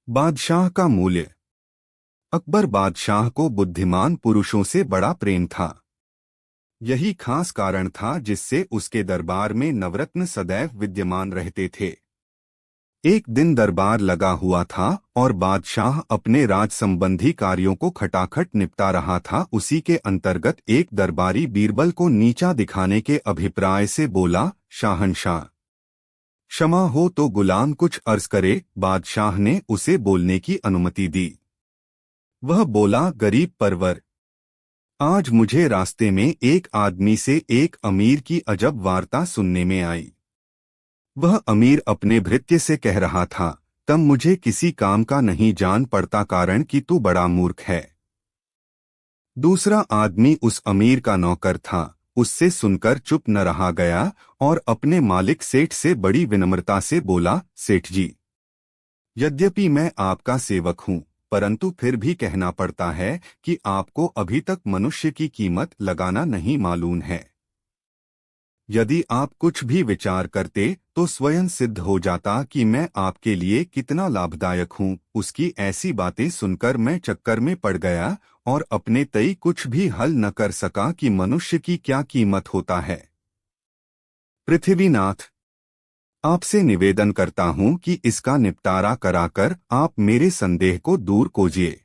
बादशाह का मूल्य। अकबर बादशाह को बुद्धिमान पुरुषों से बड़ा प्रेम था। यही खास कारण था जिससे उसके दरबार में नवरत्न सदैव विद्यमान रहते थे। एक दिन दरबार लगा हुआ था और बादशाह अपने राज संबंधी कार्यों को खटाखट निपटा रहा था। उसी के अंतर्गत एक दरबारी बीरबल को नीचा दिखाने के अभिप्राय से बोला, शाहनशाह, क्षमा हो तो गुलाम कुछ अर्ज करे। बादशाह ने उसे बोलने की अनुमति दी। वह बोला, गरीब परवर, आज मुझे रास्ते में एक आदमी से एक अमीर की अजब वार्ता सुनने में आई। वह अमीर अपने भृत्य से कह रहा था, तब मुझे किसी काम का नहीं जान पड़ता कारण कि तू बड़ा मूर्ख है। दूसरा आदमी उस अमीर का नौकर था। उससे सुनकर चुप न रहा गया और अपने मालिक सेठ से बड़ी विनम्रता से बोला, सेठ जी, यद्यपि मैं आपका सेवक हूँ, परंतु फिर भी कहना पड़ता है कि आपको अभी तक मनुष्य की कीमत लगाना नहीं मालूम है। यदि आप कुछ भी विचार करते तो स्वयं सिद्ध हो जाता कि मैं आपके लिए कितना लाभदायक हूँ। उसकी ऐसी बातें सुनकर मैं चक्कर में पड़ गया और अपने तई कुछ भी हल न कर सका कि मनुष्य की क्या कीमत होता है। पृथ्वीनाथ, आपसे निवेदन करता हूँ कि इसका निपटारा कराकर आप मेरे संदेह को दूर कीजिए।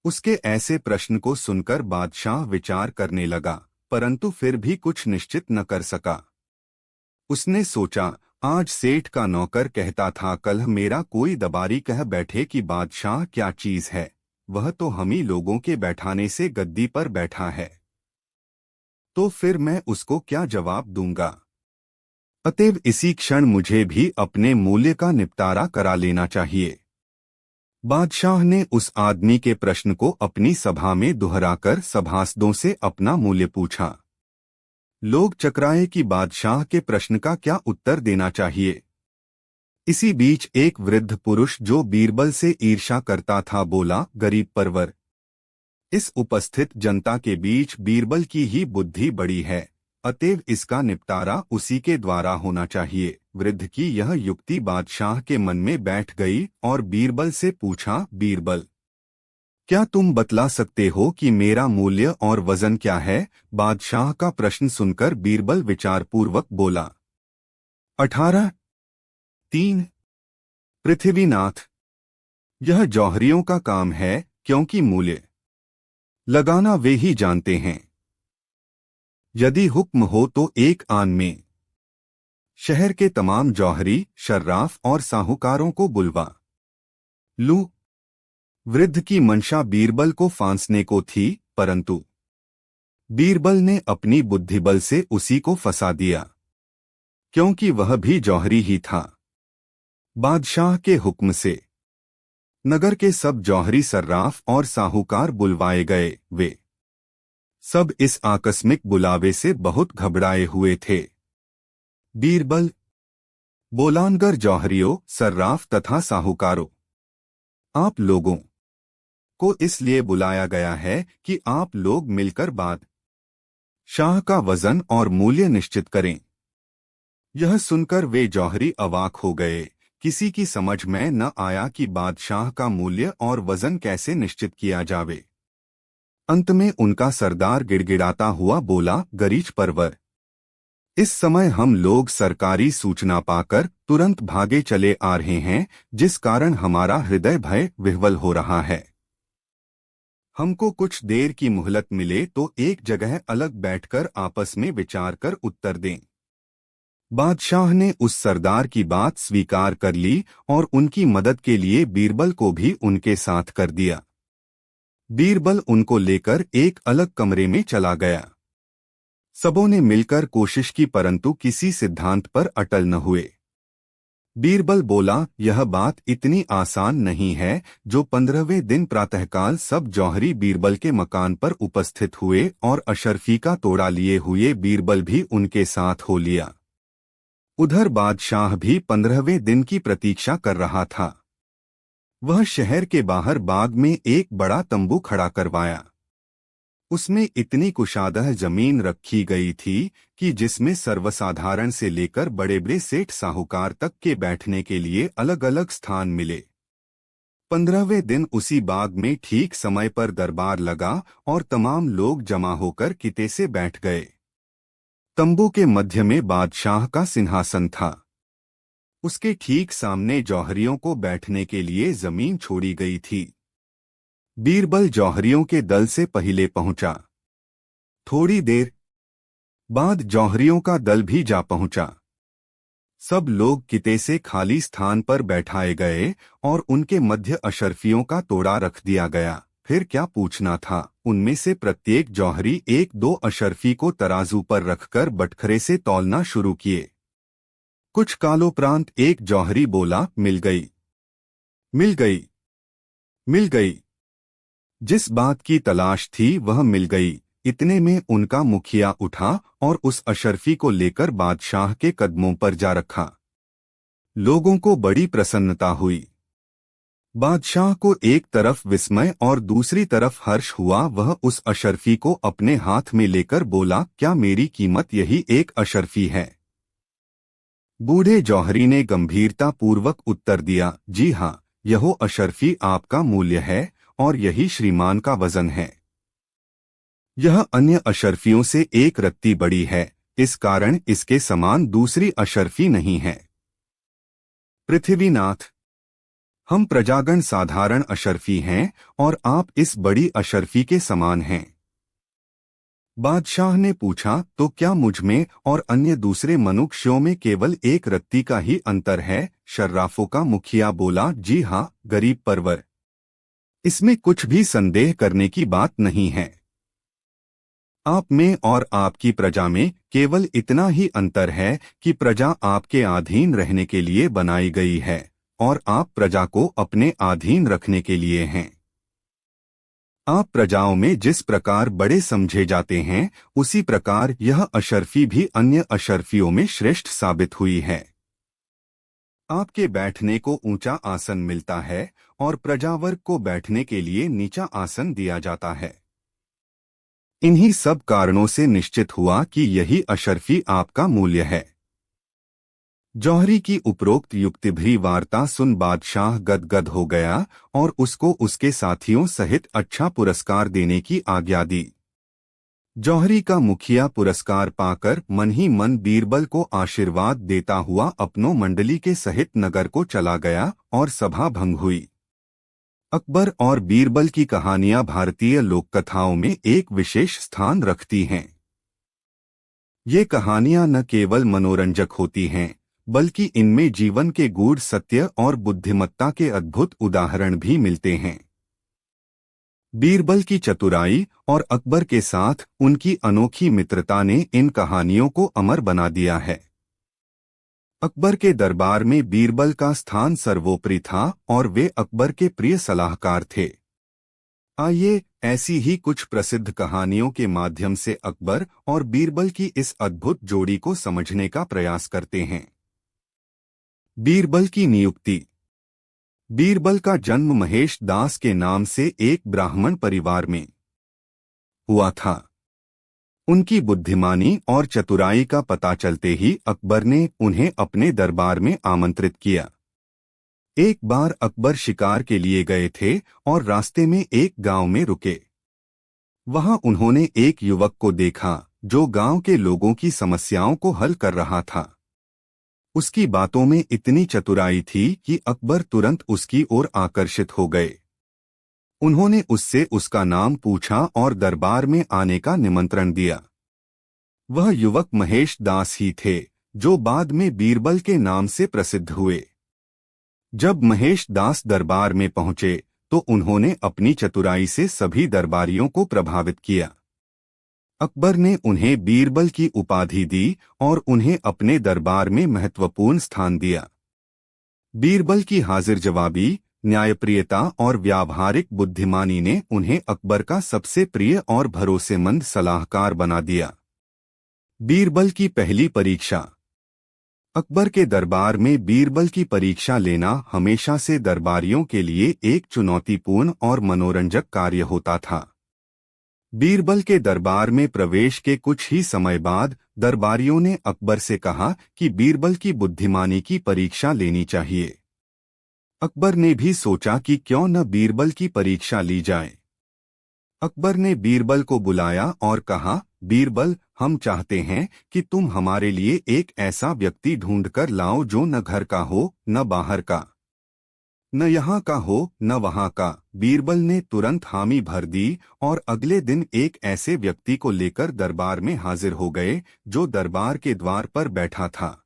उसके ऐसे प्रश्न को सुनकर बादशाह विचार करने लगा, परंतु फिर भी कुछ निश्चित न कर सका। उसने सोचा, आज सेठ का नौकर कहता था कल मेरा कोई दबारी कह बैठे कि बादशाह क्या चीज है, वह तो हम ही लोगों के बैठाने से गद्दी पर बैठा है, तो फिर मैं उसको क्या जवाब दूंगा। अतएव इसी क्षण मुझे भी अपने मूल्य का निपटारा करा लेना चाहिए। बादशाह ने उस आदमी के प्रश्न को अपनी सभा में दोहराकर सभासदों से अपना मूल्य पूछा। लोग चकराए कि बादशाह के प्रश्न का क्या उत्तर देना चाहिए। इसी बीच एक वृद्ध पुरुष जो बीरबल से ईर्ष्या करता था बोला, गरीब परवर, इस उपस्थित जनता के बीच बीरबल की ही बुद्धि बड़ी है, अतएव इसका निपटारा उसी के द्वारा होना चाहिए। वृद्ध की यह युक्ति बादशाह के मन में बैठ गई और बीरबल से पूछा, बीरबल, क्या तुम बतला सकते हो कि मेरा मूल्य और वजन क्या है। बादशाह का प्रश्न सुनकर बीरबल विचारपूर्वक बोला, 18। पृथ्वीनाथ, यह जौहरियों का काम है, क्योंकि मूल्य लगाना वे ही जानते हैं। यदि हुक्म हो तो एक आन में शहर के तमाम जौहरी, शर्राफ और साहूकारों को बुलवा लूं। वृद्ध की मंशा बीरबल को फांसने को थी, परंतु बीरबल ने अपनी बुद्धिबल से उसी को फंसा दिया, क्योंकि वह भी जौहरी ही था। बादशाह के हुक्म से नगर के सब जौहरी, सर्राफ और साहूकार बुलवाए गए। वे सब इस आकस्मिक बुलावे से बहुत घबराए हुए थे। बीरबल, बोलानगर जौहरियों, सर्राफ तथा साहूकारों, आप लोगों को इसलिए बुलाया गया है कि आप लोग मिलकर बादशाह का वजन और मूल्य निश्चित करें। यह सुनकर वे जौहरी अवाक हो गए। किसी की समझ में न आया कि बादशाह का मूल्य और वजन कैसे निश्चित किया जावे। अंत में उनका सरदार गिड़गिड़ाता हुआ बोला, गरीब परवर, इस समय हम लोग सरकारी सूचना पाकर तुरंत भागे चले आ रहे हैं, जिस कारण हमारा हृदय भय विह्वल हो रहा है। हमको कुछ देर की मोहलत मिले तो एक जगह अलग बैठकर आपस में विचार कर उत्तर दें। बादशाह ने उस सरदार की बात स्वीकार कर ली और उनकी मदद के लिए बीरबल को भी उनके साथ कर दिया। बीरबल उनको लेकर एक अलग कमरे में चला गया। सबों ने मिलकर कोशिश की, परंतु किसी सिद्धांत पर अटल न हुए। बीरबल बोला, यह बात इतनी आसान नहीं है। जो 15वें दिन प्रातःकाल सब जौहरी बीरबल के मकान पर उपस्थित हुए और अशर्फी का तोड़ा लिए हुए बीरबल भी उनके साथ हो लिया। उधर बादशाह भी 15वें दिन की प्रतीक्षा कर रहा था। वह शहर के बाहर बाग में एक बड़ा तंबू खड़ा करवाया। उसमें इतनी कुशादह जमीन रखी गई थी कि जिसमें सर्वसाधारण से लेकर बड़े बड़े सेठ साहूकार तक के बैठने के लिए अलग अलग स्थान मिले। 15वें दिन उसी बाग में ठीक समय पर दरबार लगा और तमाम लोग जमा होकर किते से बैठ गए। तंबू के मध्य में बादशाह का सिंहासन था। उसके ठीक सामने जौहरियों को बैठने के लिए जमीन छोड़ी गई थी। बीरबल जौहरियों के दल से पहले पहुंचा। थोड़ी देर बाद जौहरियों का दल भी जा पहुंचा। सब लोग किते से खाली स्थान पर बैठाए गए और उनके मध्य अशरफियों का तोड़ा रख दिया गया। फिर क्या पूछना था। उनमें से प्रत्येक जौहरी एक दो अशरफी को तराजू पर रखकर बटखरे से तौलना शुरू किए। कुछ कालोपरांत एक जौहरी बोला, मिल गई, मिल गई, मिल गई। जिस बात की तलाश थी वह मिल गई। इतने में उनका मुखिया उठा और उस अशरफी को लेकर बादशाह के कदमों पर जा रखा। लोगों को बड़ी प्रसन्नता हुई। बादशाह को एक तरफ विस्मय और दूसरी तरफ हर्ष हुआ। वह उस अशरफी को अपने हाथ में लेकर बोला, क्या मेरी कीमत यही एक अशरफी है? बूढ़े जौहरी ने गंभीरता पूर्वक उत्तर दिया, जी हाँ, यहो अशरफी आपका मूल्य है और यही श्रीमान का वजन है। यह अन्य अशरफियों से एक रत्ती बड़ी है, इस कारण इसके समान दूसरी अशरफी नहीं है। पृथ्वीनाथ, हम प्रजागण साधारण अशरफी हैं और आप इस बड़ी अशरफी के समान हैं। बादशाह ने पूछा, तो क्या मुझ में और अन्य दूसरे मनुष्यों में केवल एक रत्ती का ही अंतर है? शर्राफों का मुखिया बोला, जी हाँ, गरीब परवर, इसमें कुछ भी संदेह करने की बात नहीं है। आप में और आपकी प्रजा में केवल इतना ही अंतर है कि प्रजा आपके अधीन रहने के लिए बनाई गई है और आप प्रजा को अपने अधीन रखने के लिए हैं। आप प्रजाओं में जिस प्रकार बड़े समझे जाते हैं, उसी प्रकार यह अशरफी भी अन्य अशरफियों में श्रेष्ठ साबित हुई है। आपके बैठने को ऊंचा आसन मिलता है और प्रजावर्ग को बैठने के लिए नीचा आसन दिया जाता है। इन्हीं सब कारणों से निश्चित हुआ कि यही अशरफी आपका मूल्य है। जौहरी की उपरोक्त युक्तिभरी वार्ता सुन बादशाह गदगद हो गया और उसको उसके साथियों सहित अच्छा पुरस्कार देने की आज्ञा दी। जौहरी का मुखिया पुरस्कार पाकर मन ही मन बीरबल को आशीर्वाद देता हुआ अपनों मंडली के सहित नगर को चला गया और सभा भंग हुई। अकबर और बीरबल की कहानियां भारतीय लोककथाओं में एक विशेष स्थान रखती हैं। ये कहानियां न केवल मनोरंजक होती हैं, बल्कि इनमें जीवन के गूढ़ सत्य और बुद्धिमत्ता के अद्भुत उदाहरण भी मिलते हैं। बीरबल की चतुराई और अकबर के साथ उनकी अनोखी मित्रता ने इन कहानियों को अमर बना दिया है। अकबर के दरबार में बीरबल का स्थान सर्वोपरि था और वे अकबर के प्रिय सलाहकार थे। आइए ऐसी ही कुछ प्रसिद्ध कहानियों के माध्यम से अकबर और बीरबल की इस अद्भुत जोड़ी को समझने का प्रयास करते हैं। बीरबल की नियुक्ति। बीरबल का जन्म महेश दास के नाम से एक ब्राह्मण परिवार में हुआ था। उनकी बुद्धिमानी और चतुराई का पता चलते ही अकबर ने उन्हें अपने दरबार में आमंत्रित किया। एक बार अकबर शिकार के लिए गए थे और रास्ते में एक गांव में रुके। वहां उन्होंने एक युवक को देखा जो गांव के लोगों की समस्याओं को हल कर रहा था। उसकी बातों में इतनी चतुराई थी कि अकबर तुरंत उसकी ओर आकर्षित हो गए। उन्होंने उससे उसका नाम पूछा और दरबार में आने का निमंत्रण दिया। वह युवक महेश दास ही थे जो बाद में बीरबल के नाम से प्रसिद्ध हुए। जब महेश दास दरबार में पहुंचे तो उन्होंने अपनी चतुराई से सभी दरबारियों को प्रभावित किया। अकबर ने उन्हें बीरबल की उपाधि दी और उन्हें अपने दरबार में महत्वपूर्ण स्थान दिया। बीरबल की हाजिर जवाबी, न्यायप्रियता और व्यावहारिक बुद्धिमानी ने उन्हें अकबर का सबसे प्रिय और भरोसेमंद सलाहकार बना दिया। बीरबल की पहली परीक्षा। अकबर के दरबार में बीरबल की परीक्षा लेना हमेशा से दरबारियों के लिए एक चुनौतीपूर्ण और मनोरंजक कार्य होता था। बीरबल के दरबार में प्रवेश के कुछ ही समय बाद दरबारियों ने अकबर से कहा कि बीरबल की बुद्धिमानी की परीक्षा लेनी चाहिए। अकबर ने भी सोचा कि क्यों न बीरबल की परीक्षा ली जाए। अकबर ने बीरबल को बुलाया और कहा, बीरबल, हम चाहते हैं कि तुम हमारे लिए एक ऐसा व्यक्ति ढूंढकर लाओ जो न घर का हो न बाहर का, न यहाँ का हो न वहाँ का। बीरबल ने तुरंत हामी भर दी और अगले दिन एक ऐसे व्यक्ति को लेकर दरबार में हाजिर हो गए जो दरबार के द्वार पर बैठा था।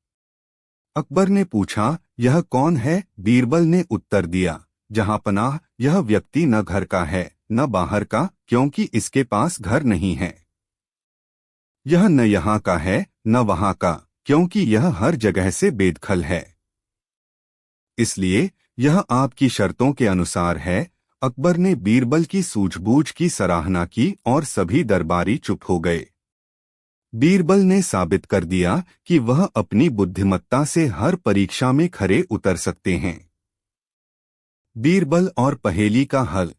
अकबर ने पूछा, यह कौन है? बीरबल ने उत्तर दिया, जहांपनाह, यह व्यक्ति न घर का है न बाहर का, क्योंकि इसके पास घर नहीं है। यह न यहाँ का है न वहाँ का, क्योंकि यह हर जगह से बेदखल है। इसलिए यह आपकी शर्तों के अनुसार है। अकबर ने बीरबल की सूझबूझ की सराहना की और सभी दरबारी चुप हो गए। बीरबल ने साबित कर दिया कि वह अपनी बुद्धिमत्ता से हर परीक्षा में खरे उतर सकते हैं। बीरबल और पहेली का हल।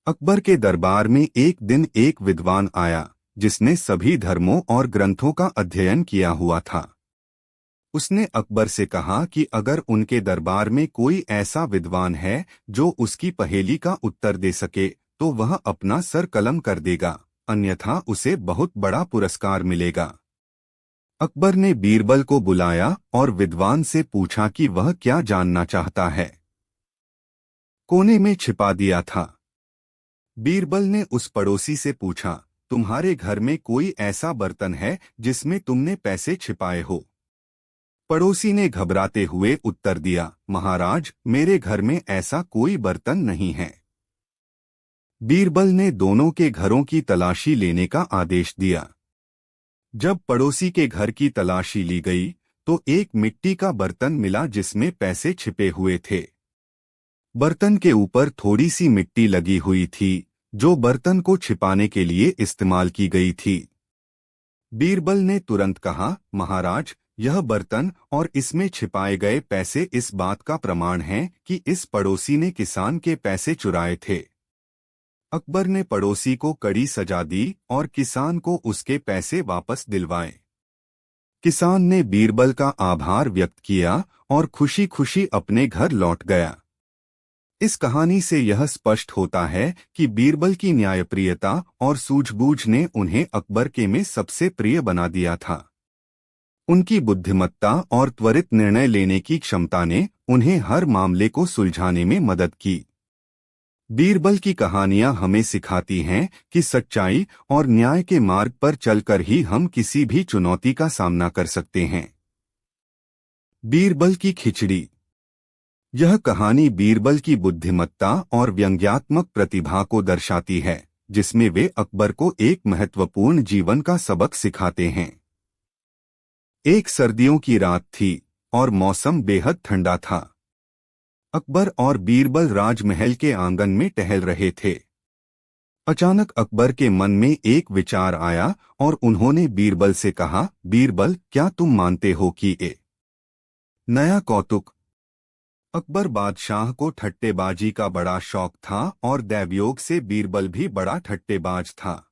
अकबर के दरबार में एक दिन एक विद्वान आया जिसने सभी धर्मों और ग्रंथों का अध्ययन किया हुआ था। उसने अकबर से कहा कि अगर उनके दरबार में कोई ऐसा विद्वान है जो उसकी पहेली का उत्तर दे सके तो वह अपना सर कलम कर देगा, अन्यथा उसे बहुत बड़ा पुरस्कार मिलेगा। अकबर ने बीरबल को बुलाया और विद्वान से पूछा कि वह क्या जानना चाहता है। कोने में छिपा दिया था। बीरबल ने उस पड़ोसी से पूछा, तुम्हारे घर में कोई ऐसा बर्तन है जिसमें तुमने पैसे छिपाए हो? पड़ोसी ने घबराते हुए उत्तर दिया, महाराज, मेरे घर में ऐसा कोई बर्तन नहीं है। बीरबल ने दोनों के घरों की तलाशी लेने का आदेश दिया। जब पड़ोसी के घर की तलाशी ली गई तो एक मिट्टी का बर्तन मिला जिसमें पैसे छिपे हुए थे। बर्तन के ऊपर थोड़ी सी मिट्टी लगी हुई थी जो बर्तन को छिपाने के लिए इस्तेमाल की गई थी। बीरबल ने तुरंत कहा, महाराज, यह बर्तन और इसमें छिपाए गए पैसे इस बात का प्रमाण हैं कि इस पड़ोसी ने किसान के पैसे चुराए थे। अकबर ने पड़ोसी को कड़ी सजा दी और किसान को उसके पैसे वापस दिलवाए। किसान ने बीरबल का आभार व्यक्त किया और खुशी खुशी अपने घर लौट गया। इस कहानी से यह स्पष्ट होता है कि बीरबल की न्यायप्रियता और सूझबूझ ने उन्हें अकबर के में सबसे प्रिय बना दिया था। उनकी बुद्धिमत्ता और त्वरित निर्णय लेने की क्षमता ने उन्हें हर मामले को सुलझाने में मदद की। बीरबल की कहानियां हमें सिखाती हैं कि सच्चाई और न्याय के मार्ग पर चलकर ही हम किसी भी चुनौती का सामना कर सकते हैं। बीरबल की खिचड़ी। यह कहानी बीरबल की बुद्धिमत्ता और व्यंग्यात्मक प्रतिभा को दर्शाती है, जिसमें वे अकबर को एक महत्वपूर्ण जीवन का सबक सिखाते हैं। एक सर्दियों की रात थी और मौसम बेहद ठंडा था। अकबर और बीरबल राजमहल के आंगन में टहल रहे थे। अचानक अकबर के मन में एक विचार आया और उन्होंने बीरबल से कहा, बीरबल, क्या तुम मानते हो कि ये नया कौतुक? अकबर बादशाह को ठट्टेबाजी का बड़ा शौक था और दैवयोग से बीरबल भी बड़ा ठट्टेबाज था।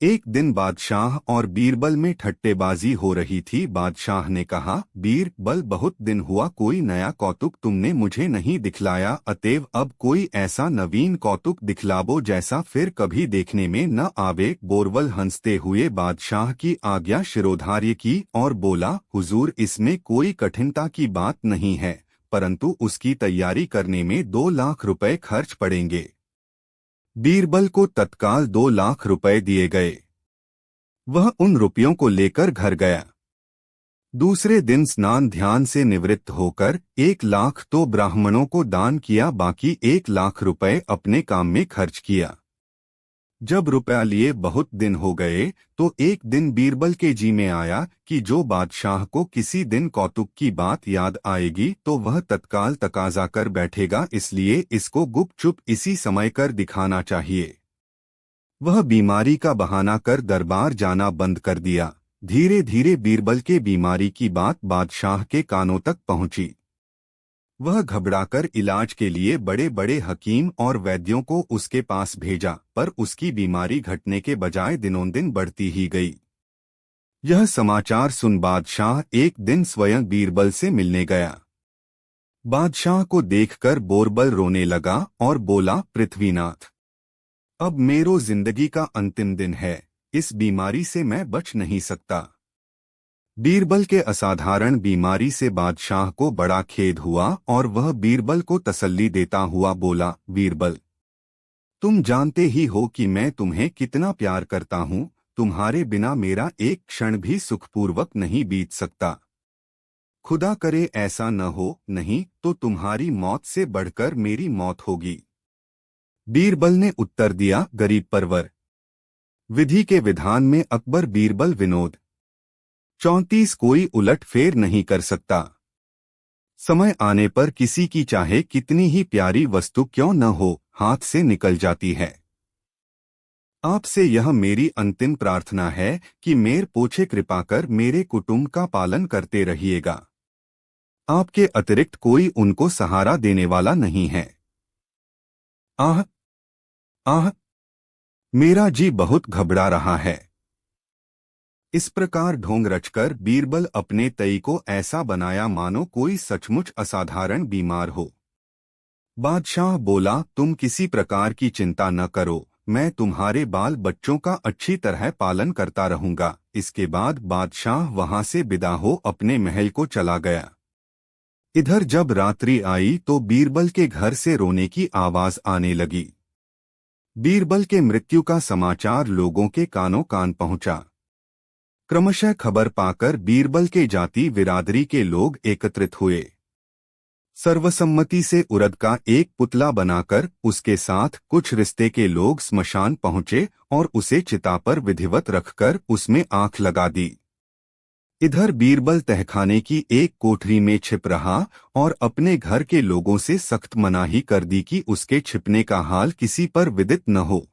एक दिन बादशाह और बीरबल में ठट्टेबाजी हो रही थी। बादशाह ने कहा, बीरबल, बहुत दिन हुआ कोई नया कौतुक तुमने मुझे नहीं दिखलाया, अतएव अब कोई ऐसा नवीन कौतुक दिखलाबो जैसा फिर कभी देखने में न आवे। बोरबल हंसते हुए बादशाह की आज्ञा शिरोधार्य की और बोला, हुजूर, इसमें कोई कठिनता की बात नहीं है, परंतु उसकी तैयारी करने में 2 लाख रुपए खर्च पड़ेंगे। बीरबल को तत्काल 2 लाख रुपए दिए गए। वह उन रुपयों को लेकर घर गया। दूसरे दिन स्नान ध्यान से निवृत्त होकर 1 लाख तो ब्राह्मणों को दान किया, बाकी 1 लाख रुपए अपने काम में खर्च किया। जब रुपया लिए बहुत दिन हो गए तो एक दिन बीरबल के जी में आया कि जो बादशाह को किसी दिन कौतुक की बात याद आएगी तो वह तत्काल तकाजा कर बैठेगा, इसलिए इसको गुपचुप इसी समय कर दिखाना चाहिए। वह बीमारी का बहाना कर दरबार जाना बंद कर दिया। धीरे धीरे बीरबल के बीमारी की बात बादशाह के कानों तक पहुंची। वह घबराकर इलाज के लिए बड़े बड़े हकीम और वैद्यों को उसके पास भेजा, पर उसकी बीमारी घटने के बजाय दिनों दिन बढ़ती ही गई। यह समाचार सुन बादशाह एक दिन स्वयं बीरबल से मिलने गया। बादशाह को देखकर बीरबल रोने लगा और बोला, पृथ्वीनाथ, अब मेरो जिंदगी का अंतिम दिन है, इस बीमारी से मैं बच नहीं सकता। बीरबल के असाधारण बीमारी से बादशाह को बड़ा खेद हुआ और वह बीरबल को तसल्ली देता हुआ बोला, बीरबल, तुम जानते ही हो कि मैं तुम्हें कितना प्यार करता हूँ, तुम्हारे बिना मेरा एक क्षण भी सुखपूर्वक नहीं बीत सकता। खुदा करे ऐसा न हो, नहीं तो तुम्हारी मौत से बढ़कर मेरी मौत होगी। बीरबल ने उत्तर दिया, गरीब परवर, विधि के विधान में अकबर बीरबल विनोद 34 कोई उलट फेर नहीं कर सकता। समय आने पर किसी की चाहे कितनी ही प्यारी वस्तु क्यों न हो, हाथ से निकल जाती है। आपसे यह मेरी अंतिम प्रार्थना है कि मेर पोछे कृपा कर मेरे कुटुंब का पालन करते रहिएगा। आपके अतिरिक्त कोई उनको सहारा देने वाला नहीं है। आह आह, मेरा जी बहुत घबरा रहा है। इस प्रकार ढोंग रचकर बीरबल अपने तई को ऐसा बनाया मानो कोई सचमुच असाधारण बीमार हो। बादशाह बोला, तुम किसी प्रकार की चिंता न करो, मैं तुम्हारे बाल बच्चों का अच्छी तरह पालन करता रहूंगा। इसके बाद बादशाह वहां से विदा हो अपने महल को चला गया। इधर जब रात्रि आई तो बीरबल के घर से रोने की आवाज आने लगी। बीरबल के मृत्यु का समाचार लोगों के कानों कान पहुंचा। क्रमशः खबर पाकर बीरबल के जाति बिरादरी के लोग एकत्रित हुए। सर्वसम्मति से उरद का एक पुतला बनाकर उसके साथ कुछ रिश्ते के लोग स्मशान पहुंचे और उसे चिता पर विधिवत रखकर उसमें आंख लगा दी। इधर बीरबल तहखाने की एक कोठरी में छिप रहा और अपने घर के लोगों से सख्त मनाही कर दी कि उसके छिपने का हाल किसी पर विदित न हो।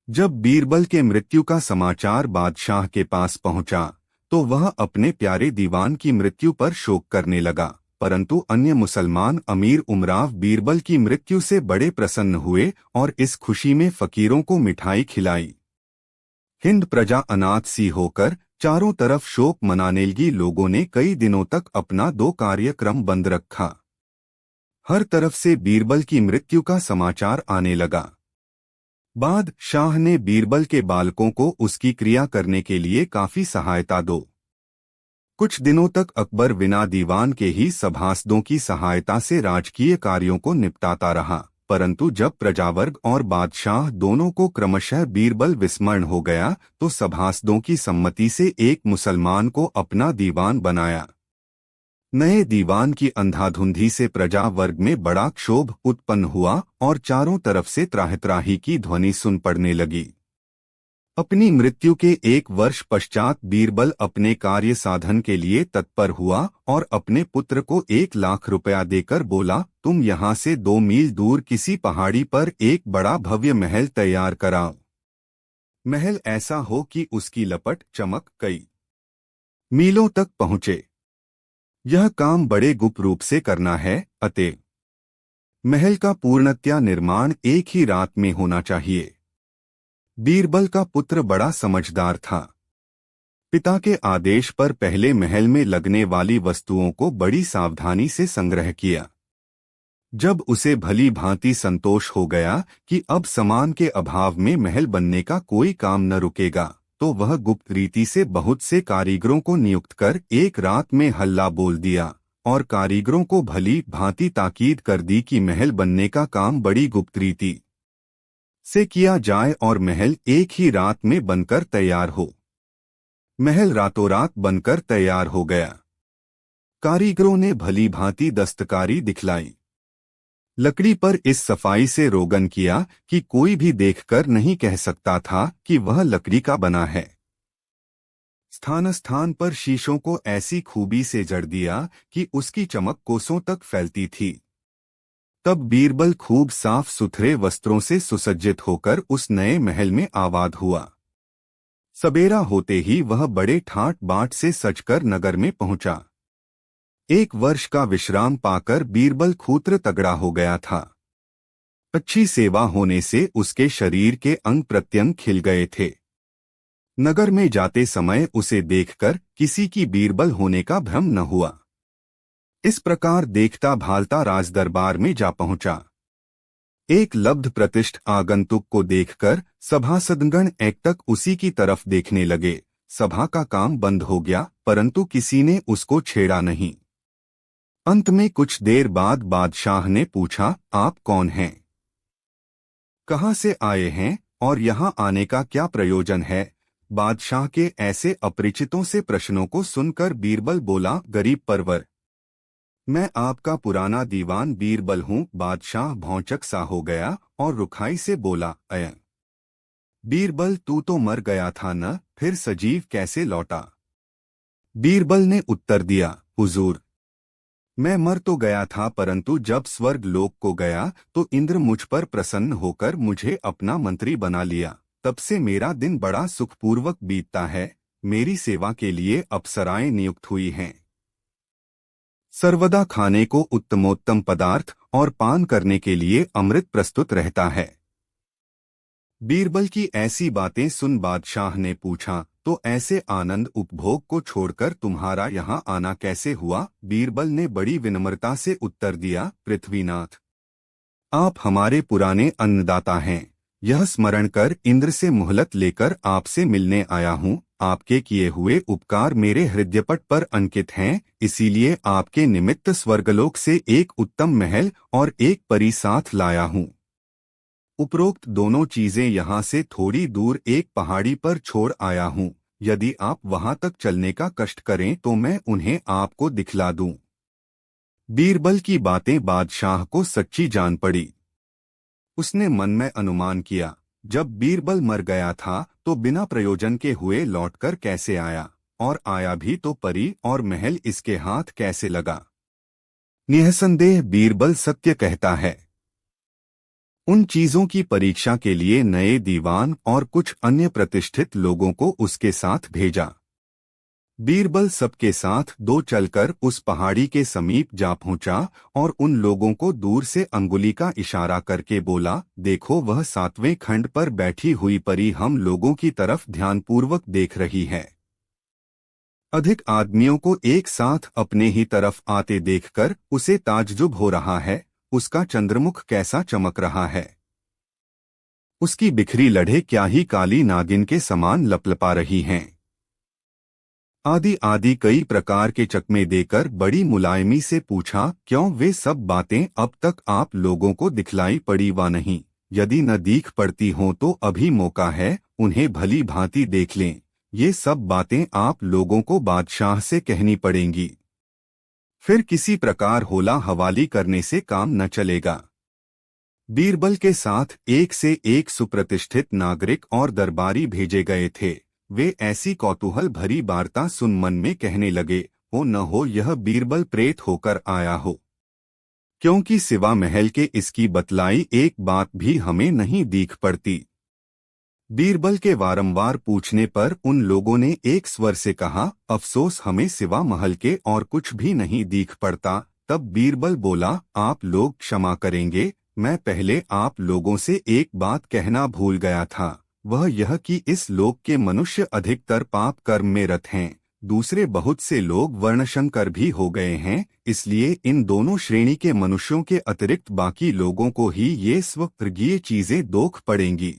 जब बीरबल के मृत्यु का समाचार बादशाह के पास पहुंचा तो वह अपने प्यारे दीवान की मृत्यु पर शोक करने लगा, परंतु अन्य मुसलमान अमीर उमराव बीरबल की मृत्यु से बड़े प्रसन्न हुए और इस खुशी में फकीरों को मिठाई खिलाई। हिंद प्रजा अनाथ सी होकर चारों तरफ शोक मनाने लगी। लोगों ने कई दिनों तक अपना 2 कार्यक्रम बंद रखा। हर तरफ से बीरबल की मृत्यु का समाचार आने लगा। बादशाह ने बीरबल के बालकों को उसकी क्रिया करने के लिए काफी सहायता दो। कुछ दिनों तक अकबर बिना दीवान के ही सभासदों की सहायता से राजकीय कार्यों को निपटाता रहा, परंतु जब प्रजावर्ग और बादशाह दोनों को क्रमशः बीरबल विस्मरण हो गया तो सभासदों की सम्मति से एक मुसलमान को अपना दीवान बनाया। नए दीवान की अंधाधुंधी से प्रजा वर्ग में बड़ा क्षोभ उत्पन्न हुआ और चारों तरफ से त्राहि-त्राही की ध्वनि सुन पड़ने लगी। अपनी मृत्यु के 1 वर्ष पश्चात बीरबल अपने कार्य साधन के लिए तत्पर हुआ और अपने पुत्र को 1 लाख रुपया देकर बोला, तुम यहाँ से 2 मील दूर किसी पहाड़ी पर एक बड़ा भव्य महल तैयार कराओ। महल ऐसा हो कि उसकी लपट चमक कई मीलों तक पहुँचे। यह काम बड़े गुप्त रूप से करना है, अतः महल का पूर्णतया निर्माण एक ही रात में होना चाहिए। बीरबल का पुत्र बड़ा समझदार था। पिता के आदेश पर पहले महल में लगने वाली वस्तुओं को बड़ी सावधानी से संग्रह किया। जब उसे भली भांति संतोष हो गया कि अब सामान के अभाव में महल बनने का कोई काम न रुकेगा, तो वह गुप्त रीति से बहुत से कारीगरों को नियुक्त कर एक रात में हल्ला बोल दिया और कारीगरों को भली भांति ताकीद कर दी कि महल बनने का काम बड़ी गुप्त रीति से किया जाए और महल एक ही रात में बनकर तैयार हो। महल रातों रात बनकर तैयार हो गया। कारीगरों ने भली भांति दस्तकारी दिखलाई। लकड़ी पर इस सफाई से रोगन किया कि कोई भी देखकर नहीं कह सकता था कि वह लकड़ी का बना है। स्थान स्थान पर शीशों को ऐसी खूबी से जड़ दिया कि उसकी चमक कोसों तक फैलती थी। तब बीरबल खूब साफ सुथरे वस्त्रों से सुसज्जित होकर उस नए महल में आबाद हुआ। सबेरा होते ही वह बड़े ठाट बाट से सजकर नगर में पहुंचा। 1 वर्ष का विश्राम पाकर बीरबल खूत्र तगड़ा हो गया था। अच्छी सेवा होने से उसके शरीर के अंग प्रत्यंग खिल गए थे। नगर में जाते समय उसे देखकर किसी की बीरबल होने का भ्रम न हुआ। इस प्रकार देखता भालता राजदरबार में जा पहुंचा। एक लब्ध प्रतिष्ठ आगंतुक को देखकर सभासदगण एकटक उसी की तरफ देखने लगे। सभा का काम बंद हो गया, परंतु किसी ने उसको छेड़ा नहीं। अंत में कुछ देर बाद बादशाह ने पूछा, आप कौन हैं? कहाँ से आए हैं और यहाँ आने का क्या प्रयोजन है? बादशाह के ऐसे अपरिचितों से प्रश्नों को सुनकर बीरबल बोला, गरीब परवर, मैं आपका पुराना दीवान बीरबल हूँ। बादशाह भौंचक सा हो गया और रुखाई से बोला, अय बीरबल, तू तो मर गया था न, फिर सजीव कैसे लौटा? बीरबल ने उत्तर दिया, हुजूर, मैं मर तो गया था, परंतु जब स्वर्ग लोक को गया तो इंद्र मुझ पर प्रसन्न होकर मुझे अपना मंत्री बना लिया। तब से मेरा दिन बड़ा सुखपूर्वक बीतता है। मेरी सेवा के लिए अप्सराएं नियुक्त हुई हैं। सर्वदा खाने को उत्तमोत्तम पदार्थ और पान करने के लिए अमृत प्रस्तुत रहता है। बीरबल की ऐसी बातें सुन बादशाह ने पूछा, तो ऐसे आनंद उपभोग को छोड़कर तुम्हारा यहाँ आना कैसे हुआ? बीरबल ने बड़ी विनम्रता से उत्तर दिया, पृथ्वीनाथ, आप हमारे पुराने अन्नदाता हैं। यह स्मरण कर इंद्र से मोहलत लेकर आपसे मिलने आया हूँ। आपके किए हुए उपकार मेरे हृदयपट पर अंकित हैं, इसीलिए आपके निमित्त स्वर्गलोक से एक उत्तम महल और एक परी साथ लाया हूँ। उपरोक्त दोनों चीजें यहाँ से थोड़ी दूर एक पहाड़ी पर छोड़ आया हूँ। यदि आप वहां तक चलने का कष्ट करें तो मैं उन्हें आपको दिखला दूं। बीरबल की बातें बादशाह को सच्ची जान पड़ी। उसने मन में अनुमान किया, जब बीरबल मर गया था तो बिना प्रयोजन के हुए लौटकर कैसे आया, और आया भी तो परी और महल इसके हाथ कैसे लगा। निःसंदेह बीरबल सत्य कहता है। उन चीजों की परीक्षा के लिए नए दीवान और कुछ अन्य प्रतिष्ठित लोगों को उसके साथ भेजा। बीरबल सबके साथ दो चलकर उस पहाड़ी के समीप जा पहुंचा और उन लोगों को दूर से अंगुली का इशारा करके बोला, देखो वह 7वें खंड पर बैठी हुई परी हम लोगों की तरफ ध्यानपूर्वक देख रही है। अधिक आदमियों को एक साथ अपने ही तरफ आते देखकर उसे ताज्जुब हो रहा है। उसका चंद्रमुख कैसा चमक रहा है। उसकी बिखरी लड़े क्या ही काली नागिन के समान लपलपा रही हैं। आदि आदि कई प्रकार के चकमे देकर बड़ी मुलायमी से पूछा, क्यों वे सब बातें अब तक आप लोगों को दिखलाई पड़ी वा नहीं? यदि न दिख पड़ती हों तो अभी मौका है, उन्हें भली भांति देख लें। ये सब बातें आप लोगों को बादशाह से कहनी पड़ेंगी। फिर किसी प्रकार होला हवाली करने से काम न चलेगा। बीरबल के साथ एक से एक सुप्रतिष्ठित नागरिक और दरबारी भेजे गए थे। वे ऐसी कौतूहल भरी वार्ता सुन मन में कहने लगे, हो न हो यह बीरबल प्रेत होकर आया हो, क्योंकि सिवा महल के इसकी बतलाई एक बात भी हमें नहीं दिख पड़ती। बीरबल के वारंवार पूछने पर उन लोगों ने एक स्वर से कहा, अफसोस हमें सिवा महल के और कुछ भी नहीं दिख पड़ता। तब बीरबल बोला, आप लोग क्षमा करेंगे, मैं पहले आप लोगों से एक बात कहना भूल गया था। वह यह कि इस लोक के मनुष्य अधिकतर पाप कर्म में रत हैं। दूसरे बहुत से लोग वर्णशंकर भी हो गए हैं, इसलिए इन दोनों श्रेणी के मनुष्यों के अतिरिक्त बाकी लोगों को ही ये स्ववर्गीय चीजें दोख पड़ेंगी।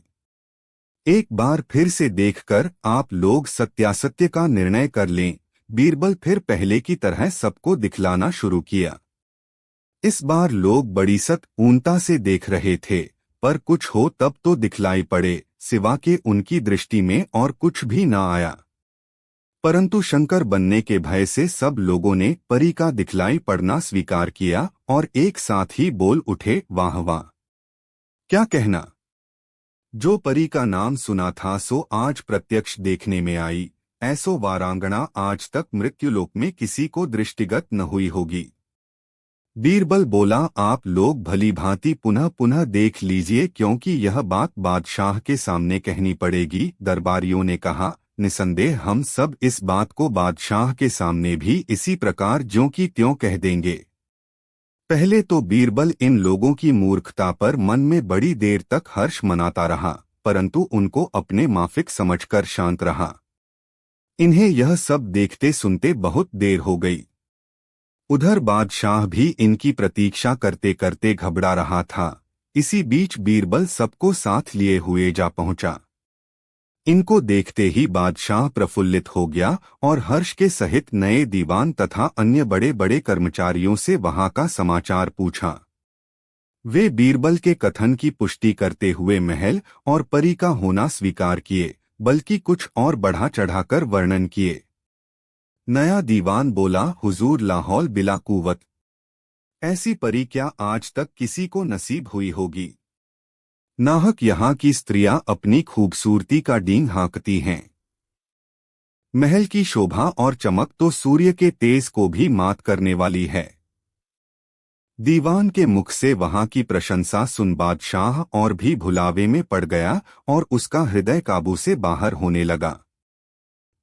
एक बार फिर से देखकर आप लोग सत्यासत्य का निर्णय कर लें। बीरबल फिर पहले की तरह सबको दिखलाना शुरू किया। इस बार लोग बड़ी ऊनता से देख रहे थे, पर कुछ हो तब तो दिखलाई पड़े, सिवा के उनकी दृष्टि में और कुछ भी न आया। परंतु शंकर बनने के भय से सब लोगों ने परी का दिखलाई पड़ना स्वीकार किया और एक साथ ही बोल उठे, वाह वाह, क्या कहना। जो परी का नाम सुना था सो आज प्रत्यक्ष देखने में आई। ऐसो वारांगना आज तक मृत्युलोक में किसी को दृष्टिगत न हुई होगी। बीरबल बोला, आप लोग भली भांति पुनः पुनः देख लीजिए, क्योंकि यह बात बादशाह के सामने कहनी पड़ेगी। दरबारियों ने कहा, निसंदेह हम सब इस बात को बादशाह के सामने भी इसी प्रकार ज्यों की त्यों कह देंगे। पहले तो बीरबल इन लोगों की मूर्खता पर मन में बड़ी देर तक हर्ष मनाता रहा, परंतु उनको अपने माफिक समझकर शांत रहा। इन्हें यह सब देखते सुनते बहुत देर हो गई। उधर बादशाह भी इनकी प्रतीक्षा करते करते घबरा रहा था। इसी बीच बीरबल सबको साथ लिए हुए जा पहुंचा। इनको देखते ही बादशाह प्रफुल्लित हो गया और हर्ष के सहित नए दीवान तथा अन्य बड़े बड़े कर्मचारियों से वहां का समाचार पूछा। वे बीरबल के कथन की पुष्टि करते हुए महल और परी का होना स्वीकार किए, बल्कि कुछ और बढ़ा चढ़ाकर वर्णन किए। नया दीवान बोला, हुजूर लाहौल बिला कुवत, ऐसी परी क्या आज तक किसी को नसीब हुई होगी। नाहक यहाँ की स्त्रियां अपनी खूबसूरती का डींग हाँकती हैं। महल की शोभा और चमक तो सूर्य के तेज को भी मात करने वाली है। दीवान के मुख से वहां की प्रशंसा सुन बादशाह और भी भुलावे में पड़ गया और उसका हृदय काबू से बाहर होने लगा।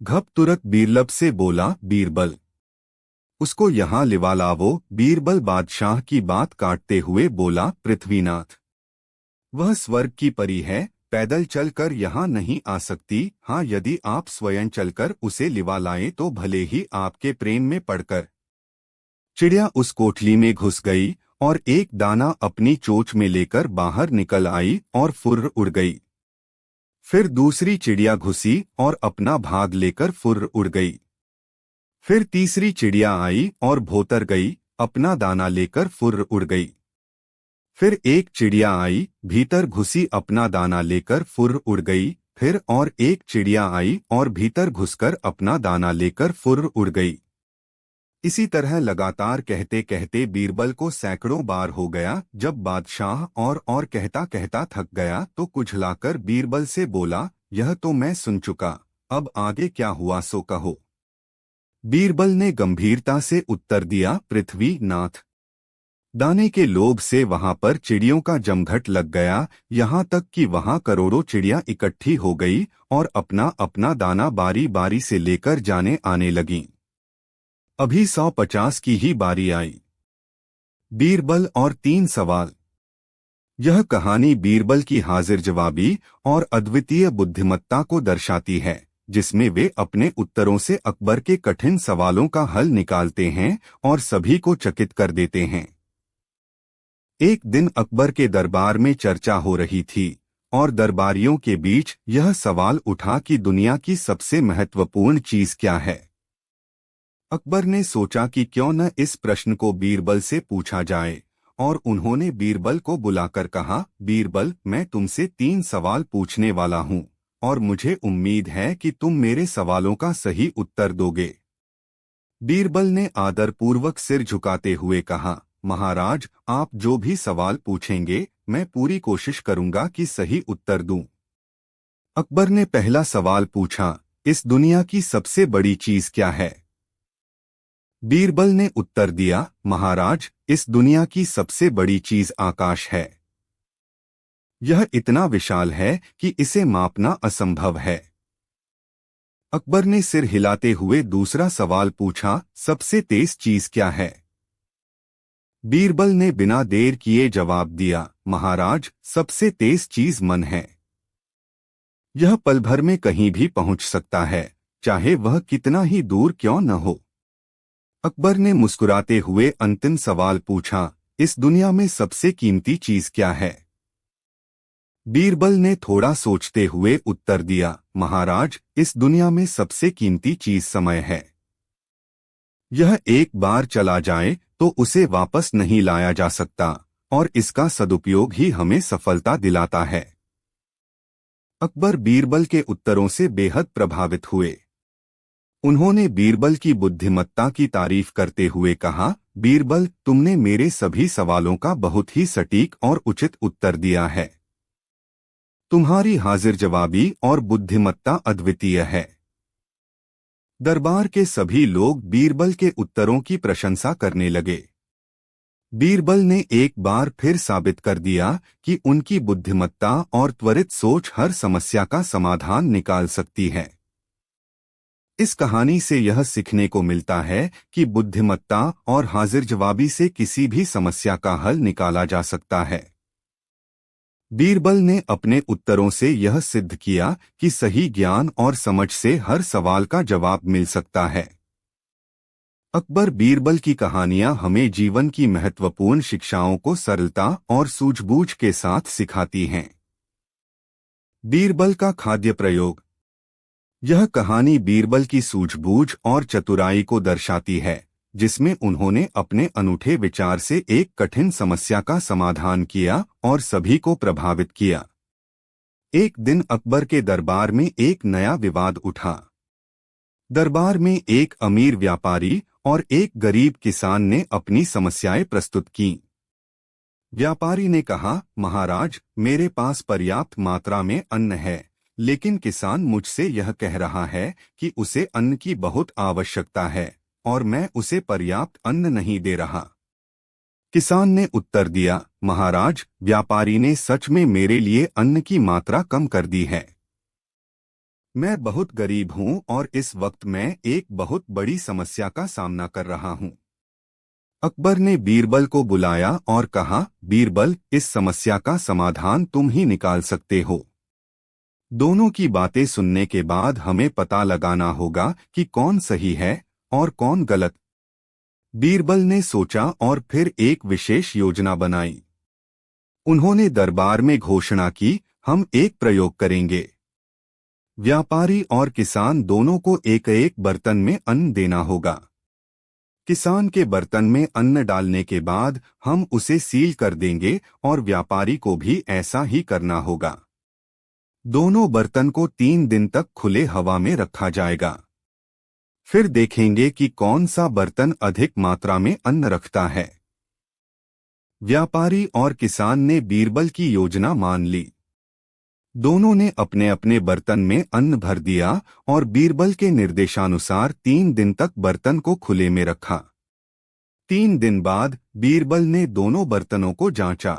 घप तुरत बीरबल से बोला, बीरबल, उसको यहाँ लिवा लावो। बीरबल बादशाह की बात काटते हुए बोला, पृथ्वीनाथ, वह स्वर्ग की परी है, पैदल चलकर यहाँ नहीं आ सकती। हाँ, यदि आप स्वयं चलकर उसे लिवा लाएं तो भले ही आपके प्रेम में पड़कर। चिड़िया उस कोठली में घुस गई और एक दाना अपनी चोंच में लेकर बाहर निकल आई और फुर्र उड़ गई। फिर दूसरी चिड़िया घुसी और अपना भाग लेकर फुर्र उड़ गई। फिर तीसरी चिड़िया आई और भोतर गई, अपना दाना लेकर फुर्र उड़ गई। फिर एक चिड़िया आई, भीतर घुसी, अपना दाना लेकर फुर्र उड़ गई। फिर और एक चिड़िया आई और भीतर घुसकर अपना दाना लेकर फुर्र उड़ गई। इसी तरह लगातार कहते कहते बीरबल को सैकड़ों बार हो गया। जब बादशाह और कहता कहता थक गया तो कुझलाकर बीरबल से बोला, यह तो मैं सुन चुका, अब आगे क्या हुआ सो कहो। बीरबल ने गंभीरता से उत्तर दिया, पृथ्वी नाथ, दाने के लोभ से वहां पर चिड़ियों का जमघट लग गया, यहाँ तक कि वहां करोड़ों चिड़ियां इकट्ठी हो गई और अपना अपना दाना बारी बारी से लेकर जाने आने लगीं। अभी 150 की ही बारी आई। बीरबल और 3 सवाल। यह कहानी बीरबल की हाजिर जवाबी और अद्वितीय बुद्धिमत्ता को दर्शाती है, जिसमें वे अपने उत्तरों से अकबर के कठिन सवालों का हल निकालते हैं और सभी को चकित कर देते हैं। एक दिन अकबर के दरबार में चर्चा हो रही थी और दरबारियों के बीच यह सवाल उठा कि दुनिया की सबसे महत्वपूर्ण चीज क्या है। अकबर ने सोचा कि क्यों न इस प्रश्न को बीरबल से पूछा जाए और उन्होंने बीरबल को बुलाकर कहा, बीरबल, मैं तुमसे 3 सवाल पूछने वाला हूं और मुझे उम्मीद है कि तुम मेरे सवालों का सही उत्तर दोगे। बीरबल ने आदरपूर्वक सिर झुकाते हुए कहा, महाराज, आप जो भी सवाल पूछेंगे मैं पूरी कोशिश करूंगा कि सही उत्तर दूं। अकबर ने पहला सवाल पूछा, इस दुनिया की सबसे बड़ी चीज क्या है। बीरबल ने उत्तर दिया, महाराज, इस दुनिया की सबसे बड़ी चीज आकाश है। यह इतना विशाल है कि इसे मापना असंभव है। अकबर ने सिर हिलाते हुए दूसरा सवाल पूछा, सबसे तेज चीज क्या है। बीरबल ने बिना देर किए जवाब दिया, महाराज, सबसे तेज चीज मन है। यह पल भर में कहीं भी पहुंच सकता है, चाहे वह कितना ही दूर क्यों न हो। अकबर ने मुस्कुराते हुए अंतिम सवाल पूछा, इस दुनिया में सबसे कीमती चीज क्या है। बीरबल ने थोड़ा सोचते हुए उत्तर दिया, महाराज, इस दुनिया में सबसे कीमती चीज समय है। यह एक बार चला जाए तो उसे वापस नहीं लाया जा सकता और इसका सदुपयोग ही हमें सफलता दिलाता है। अकबर बीरबल के उत्तरों से बेहद प्रभावित हुए। उन्होंने बीरबल की बुद्धिमत्ता की तारीफ करते हुए कहा, बीरबल, तुमने मेरे सभी सवालों का बहुत ही सटीक और उचित उत्तर दिया है। तुम्हारी हाजिर जवाबी और बुद्धिमत्ता अद्वितीय है। दरबार के सभी लोग बीरबल के उत्तरों की प्रशंसा करने लगे। बीरबल ने एक बार फिर साबित कर दिया कि उनकी बुद्धिमत्ता और त्वरित सोच हर समस्या का समाधान निकाल सकती है। इस कहानी से यह सीखने को मिलता है कि बुद्धिमत्ता और हाजिर जवाबी से किसी भी समस्या का हल निकाला जा सकता है। बीरबल ने अपने उत्तरों से यह सिद्ध किया कि सही ज्ञान और समझ से हर सवाल का जवाब मिल सकता है। अकबर बीरबल की कहानियां हमें जीवन की महत्वपूर्ण शिक्षाओं को सरलता और सूझबूझ के साथ सिखाती हैं। बीरबल का खाद्य प्रयोग। यह कहानी बीरबल की सूझबूझ और चतुराई को दर्शाती है, जिसमें उन्होंने अपने अनूठे विचार से एक कठिन समस्या का समाधान किया और सभी को प्रभावित किया। एक दिन अकबर के दरबार में एक नया विवाद उठा। दरबार में एक अमीर व्यापारी और एक गरीब किसान ने अपनी समस्याएं प्रस्तुत की। व्यापारी ने कहा, महाराज, मेरे पास पर्याप्त मात्रा में अन्न है, लेकिन किसान मुझसे यह कह रहा है कि उसे अन्न की बहुत आवश्यकता है और मैं उसे पर्याप्त अन्न नहीं दे रहा। किसान ने उत्तर दिया, महाराज, व्यापारी ने सच में मेरे लिए अन्न की मात्रा कम कर दी है। मैं बहुत गरीब हूं और इस वक्त मैं एक बहुत बड़ी समस्या का सामना कर रहा हूं। अकबर ने बीरबल को बुलाया और कहा, बीरबल, इस समस्या का समाधान तुम ही निकाल सकते हो। दोनों की बातें सुनने के बाद हमें पता लगाना होगा कि कौन सही है और कौन गलत। बीरबल ने सोचा और फिर एक विशेष योजना बनाई। उन्होंने दरबार में घोषणा की, हम एक प्रयोग करेंगे। व्यापारी और किसान दोनों को एक एक बर्तन में अन्न देना होगा। किसान के बर्तन में अन्न डालने के बाद हम उसे सील कर देंगे और व्यापारी को भी ऐसा ही करना होगा। दोनों बर्तन को 3 दिन तक खुले हवा में रखा जाएगा। फिर देखेंगे कि कौन सा बर्तन अधिक मात्रा में अन्न रखता है। व्यापारी और किसान ने बीरबल की योजना मान ली। दोनों ने अपने अपने बर्तन में अन्न भर दिया और बीरबल के निर्देशानुसार 3 दिन तक बर्तन को खुले में रखा। 3 दिन बाद बीरबल ने दोनों बर्तनों को जांचा।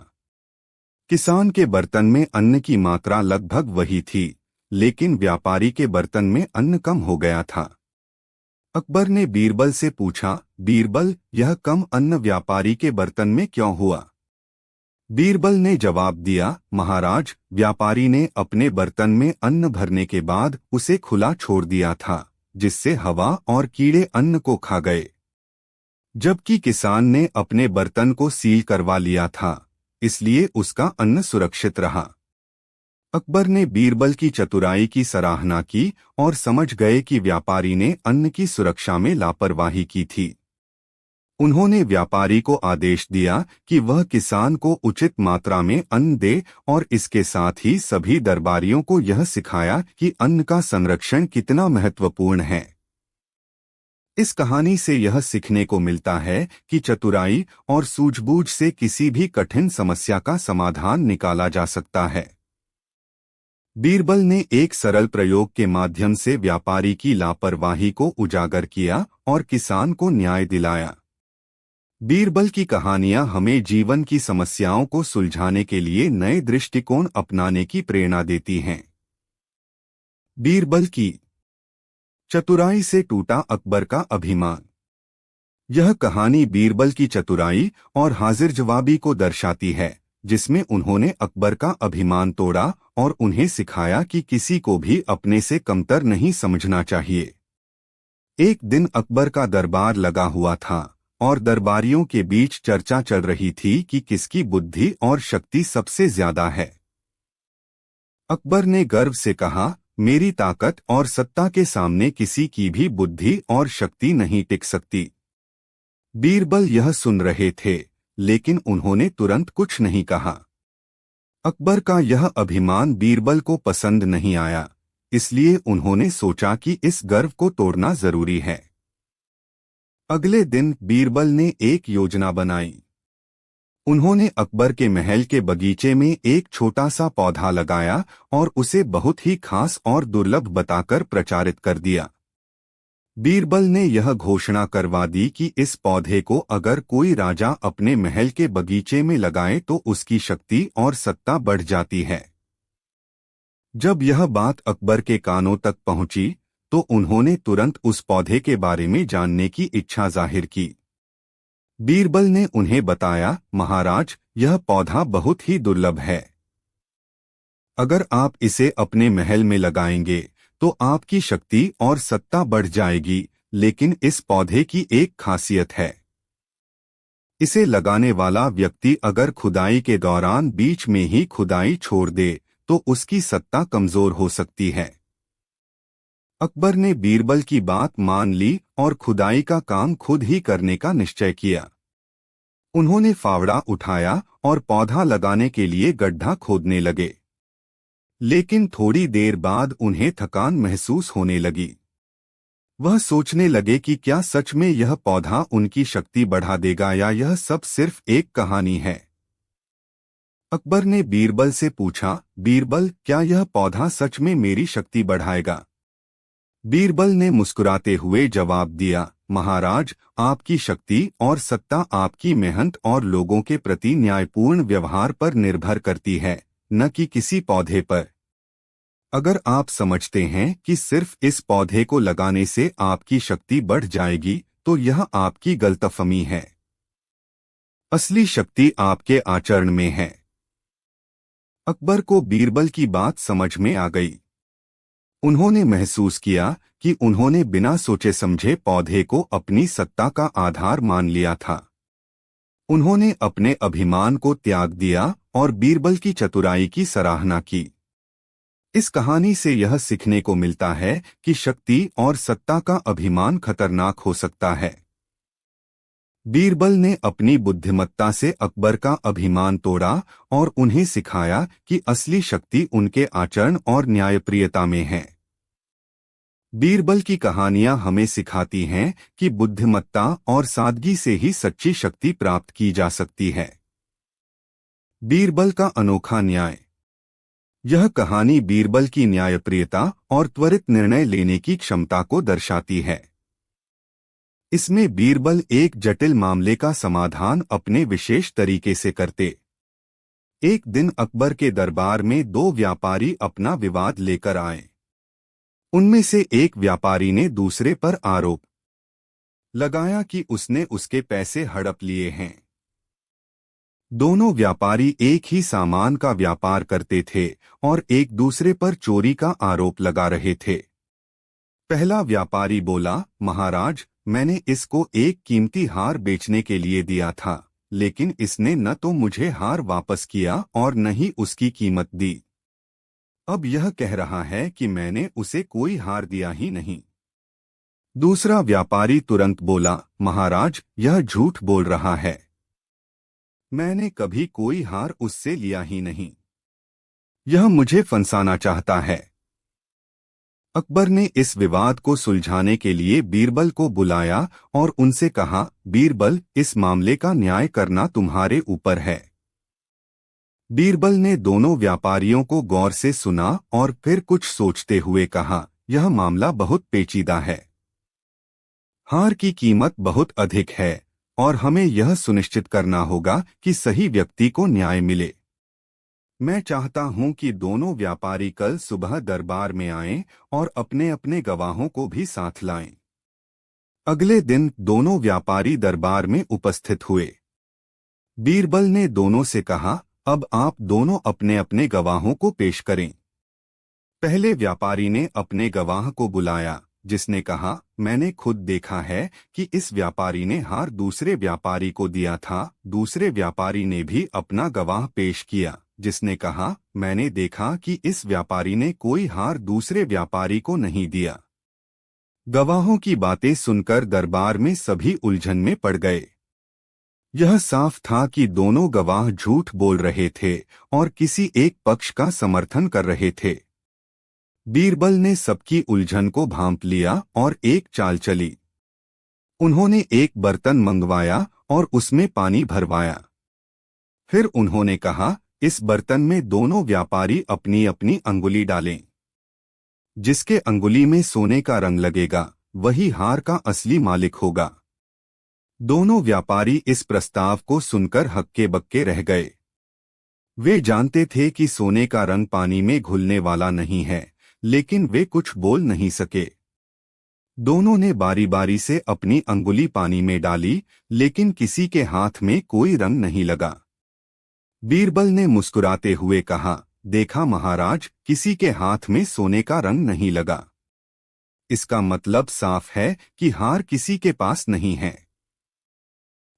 किसान के बर्तन में अन्न की मात्रा लगभग वही थी, लेकिन व्यापारी के बर्तन में अन्न कम हो गया था। अकबर ने बीरबल से पूछा, बीरबल, यह कम अन्न व्यापारी के बर्तन में क्यों हुआ? बीरबल ने जवाब दिया, महाराज, व्यापारी ने अपने बर्तन में अन्न भरने के बाद उसे खुला छोड़ दिया था, जिससे हवा और कीड़े अन्न को खा गए। जबकि किसान ने अपने बर्तन को सील करवा लिया था, इसलिए उसका अन्न सुरक्षित रहा। अकबर ने बीरबल की चतुराई की सराहना की और समझ गए कि व्यापारी ने अन्न की सुरक्षा में लापरवाही की थी। उन्होंने व्यापारी को आदेश दिया कि वह किसान को उचित मात्रा में अन्न दे और इसके साथ ही सभी दरबारियों को यह सिखाया कि अन्न का संरक्षण कितना महत्वपूर्ण है। इस कहानी से यह सीखने को मिलता है कि चतुराई और सूझबूझ से किसी भी कठिन समस्या का समाधान निकाला जा सकता है। बीरबल ने एक सरल प्रयोग के माध्यम से व्यापारी की लापरवाही को उजागर किया और किसान को न्याय दिलाया। बीरबल की कहानियां हमें जीवन की समस्याओं को सुलझाने के लिए नए दृष्टिकोण अपनाने की प्रेरणा देती हैं। बीरबल की चतुराई से टूटा अकबर का अभिमान। यह कहानी बीरबल की चतुराई और हाजिर जवाबी को दर्शाती है, जिसमें उन्होंने अकबर का अभिमान तोड़ा और उन्हें सिखाया कि किसी को भी अपने से कमतर नहीं समझना चाहिए। एक दिन अकबर का दरबार लगा हुआ था और दरबारियों के बीच चर्चा चल रही थी कि किसकी बुद्धि और शक्ति सबसे ज्यादा है। अकबर ने गर्व से कहा, मेरी ताकत और सत्ता के सामने किसी की भी बुद्धि और शक्ति नहीं टिक सकती। बीरबल यह सुन रहे थे, लेकिन उन्होंने तुरंत कुछ नहीं कहा। अकबर का यह अभिमान बीरबल को पसंद नहीं आया, इसलिए उन्होंने सोचा कि इस गर्व को तोड़ना जरूरी है। अगले दिन बीरबल ने एक योजना बनाई। उन्होंने अकबर के महल के बगीचे में एक छोटा सा पौधा लगाया और उसे बहुत ही खास और दुर्लभ बताकर प्रचारित कर दिया। बीरबल ने यह घोषणा करवा दी कि इस पौधे को अगर कोई राजा अपने महल के बगीचे में लगाए तो उसकी शक्ति और सत्ता बढ़ जाती है। जब यह बात अकबर के कानों तक पहुंची, तो उन्होंने तुरंत उस पौधे के बारे में जानने की इच्छा जाहिर की। बीरबल ने उन्हें बताया, महाराज, यह पौधा बहुत ही दुर्लभ है। अगर आप इसे अपने महल में लगाएंगे तो आपकी शक्ति और सत्ता बढ़ जाएगी, लेकिन इस पौधे की एक खासियत है। इसे लगाने वाला व्यक्ति अगर खुदाई के दौरान बीच में ही खुदाई छोड़ दे तो उसकी सत्ता कमजोर हो सकती है। अकबर ने बीरबल की बात मान ली और खुदाई का काम खुद ही करने का निश्चय किया। उन्होंने फावड़ा उठाया और पौधा लगाने के लिए गड्ढा खोदने लगे। लेकिन थोड़ी देर बाद उन्हें थकान महसूस होने लगी। वह सोचने लगे कि क्या सच में यह पौधा उनकी शक्ति बढ़ा देगा या यह सब सिर्फ एक कहानी है। अकबर ने बीरबल से पूछा, बीरबल, क्या यह पौधा सच में मेरी शक्ति बढ़ाएगा? बीरबल ने मुस्कुराते हुए जवाब दिया, महाराज, आपकी शक्ति और सत्ता आपकी मेहनत और लोगों के प्रति न्यायपूर्ण व्यवहार पर निर्भर करती है, न कि किसी पौधे पर। अगर आप समझते हैं कि सिर्फ इस पौधे को लगाने से आपकी शक्ति बढ़ जाएगी तो यह आपकी गलतफहमी है। असली शक्ति आपके आचरण में है। अकबर को बीरबल की बात समझ में आ गई। उन्होंने महसूस किया कि उन्होंने बिना सोचे समझे पौधे को अपनी सत्ता का आधार मान लिया था। उन्होंने अपने अभिमान को त्याग दिया और बीरबल की चतुराई की सराहना की। इस कहानी से यह सीखने को मिलता है कि शक्ति और सत्ता का अभिमान खतरनाक हो सकता है। बीरबल ने अपनी बुद्धिमत्ता से अकबर का अभिमान तोड़ा और उन्हें सिखाया कि असली शक्ति उनके आचरण और न्यायप्रियता में है। बीरबल की कहानियां हमें सिखाती हैं कि बुद्धिमत्ता और सादगी से ही सच्ची शक्ति प्राप्त की जा सकती है। बीरबल का अनोखा न्याय। यह कहानी बीरबल की न्यायप्रियता और त्वरित निर्णय लेने की क्षमता को दर्शाती है। इसमें बीरबल एक जटिल मामले का समाधान अपने विशेष तरीके से करते। एक दिन अकबर के दरबार में दो व्यापारी अपना विवाद लेकर आए। उनमें से एक व्यापारी ने दूसरे पर आरोप लगाया कि उसने उसके पैसे हड़प लिए हैं। दोनों व्यापारी एक ही सामान का व्यापार करते थे और एक दूसरे पर चोरी का आरोप लगा रहे थे। पहला व्यापारी बोला, महाराज, मैंने इसको एक कीमती हार बेचने के लिए दिया था, लेकिन इसने न तो मुझे हार वापस किया और न ही उसकी कीमत दी। अब यह कह रहा है कि मैंने उसे कोई हार दिया ही नहीं। दूसरा व्यापारी तुरंत बोला, महाराज, यह झूठ बोल रहा है। मैंने कभी कोई हार उससे लिया ही नहीं। यह मुझे फंसाना चाहता है। अकबर ने इस विवाद को सुलझाने के लिए बीरबल को बुलाया और उनसे कहा, बीरबल, इस मामले का न्याय करना तुम्हारे ऊपर है। बीरबल ने दोनों व्यापारियों को गौर से सुना और फिर कुछ सोचते हुए कहा, यह मामला बहुत पेचीदा है। हार की कीमत बहुत अधिक है और हमें यह सुनिश्चित करना होगा कि सही व्यक्ति को न्याय मिले। मैं चाहता हूं कि दोनों व्यापारी कल सुबह दरबार में आएं और अपने अपने गवाहों को भी साथ लाएं। अगले दिन दोनों व्यापारी दरबार में उपस्थित हुए। बीरबल ने दोनों से कहा, अब आप दोनों अपने अपने गवाहों को पेश करें। पहले व्यापारी ने अपने गवाह को बुलाया, जिसने कहा, मैंने खुद देखा है कि इस व्यापारी ने हार दूसरे व्यापारी को दिया था। दूसरे व्यापारी ने भी अपना गवाह पेश किया, जिसने कहा, मैंने देखा कि इस व्यापारी ने कोई हार दूसरे व्यापारी को नहीं दिया। गवाहों की बातें सुनकर दरबार में सभी उलझन में पड़ गए। यह साफ था कि दोनों गवाह झूठ बोल रहे थे और किसी एक पक्ष का समर्थन कर रहे थे। बीरबल ने सबकी उलझन को भांप लिया और एक चाल चली। उन्होंने एक बर्तन मंगवाया और उसमें पानी भरवाया। फिर उन्होंने कहा, इस बर्तन में दोनों व्यापारी अपनी अपनी अंगुली डालें। जिसके अंगुली में सोने का रंग लगेगा वही हार का असली मालिक होगा। दोनों व्यापारी इस प्रस्ताव को सुनकर हक्के बक्के रह गए। वे जानते थे कि सोने का रंग पानी में घुलने वाला नहीं है, लेकिन वे कुछ बोल नहीं सके। दोनों ने बारी बारी से अपनी अंगुली पानी में डाली, लेकिन किसी के हाथ में कोई रंग नहीं लगा। बीरबल ने मुस्कुराते हुए कहा, देखा महाराज, किसी के हाथ में सोने का रंग नहीं लगा। इसका मतलब साफ है कि हार किसी के पास नहीं है।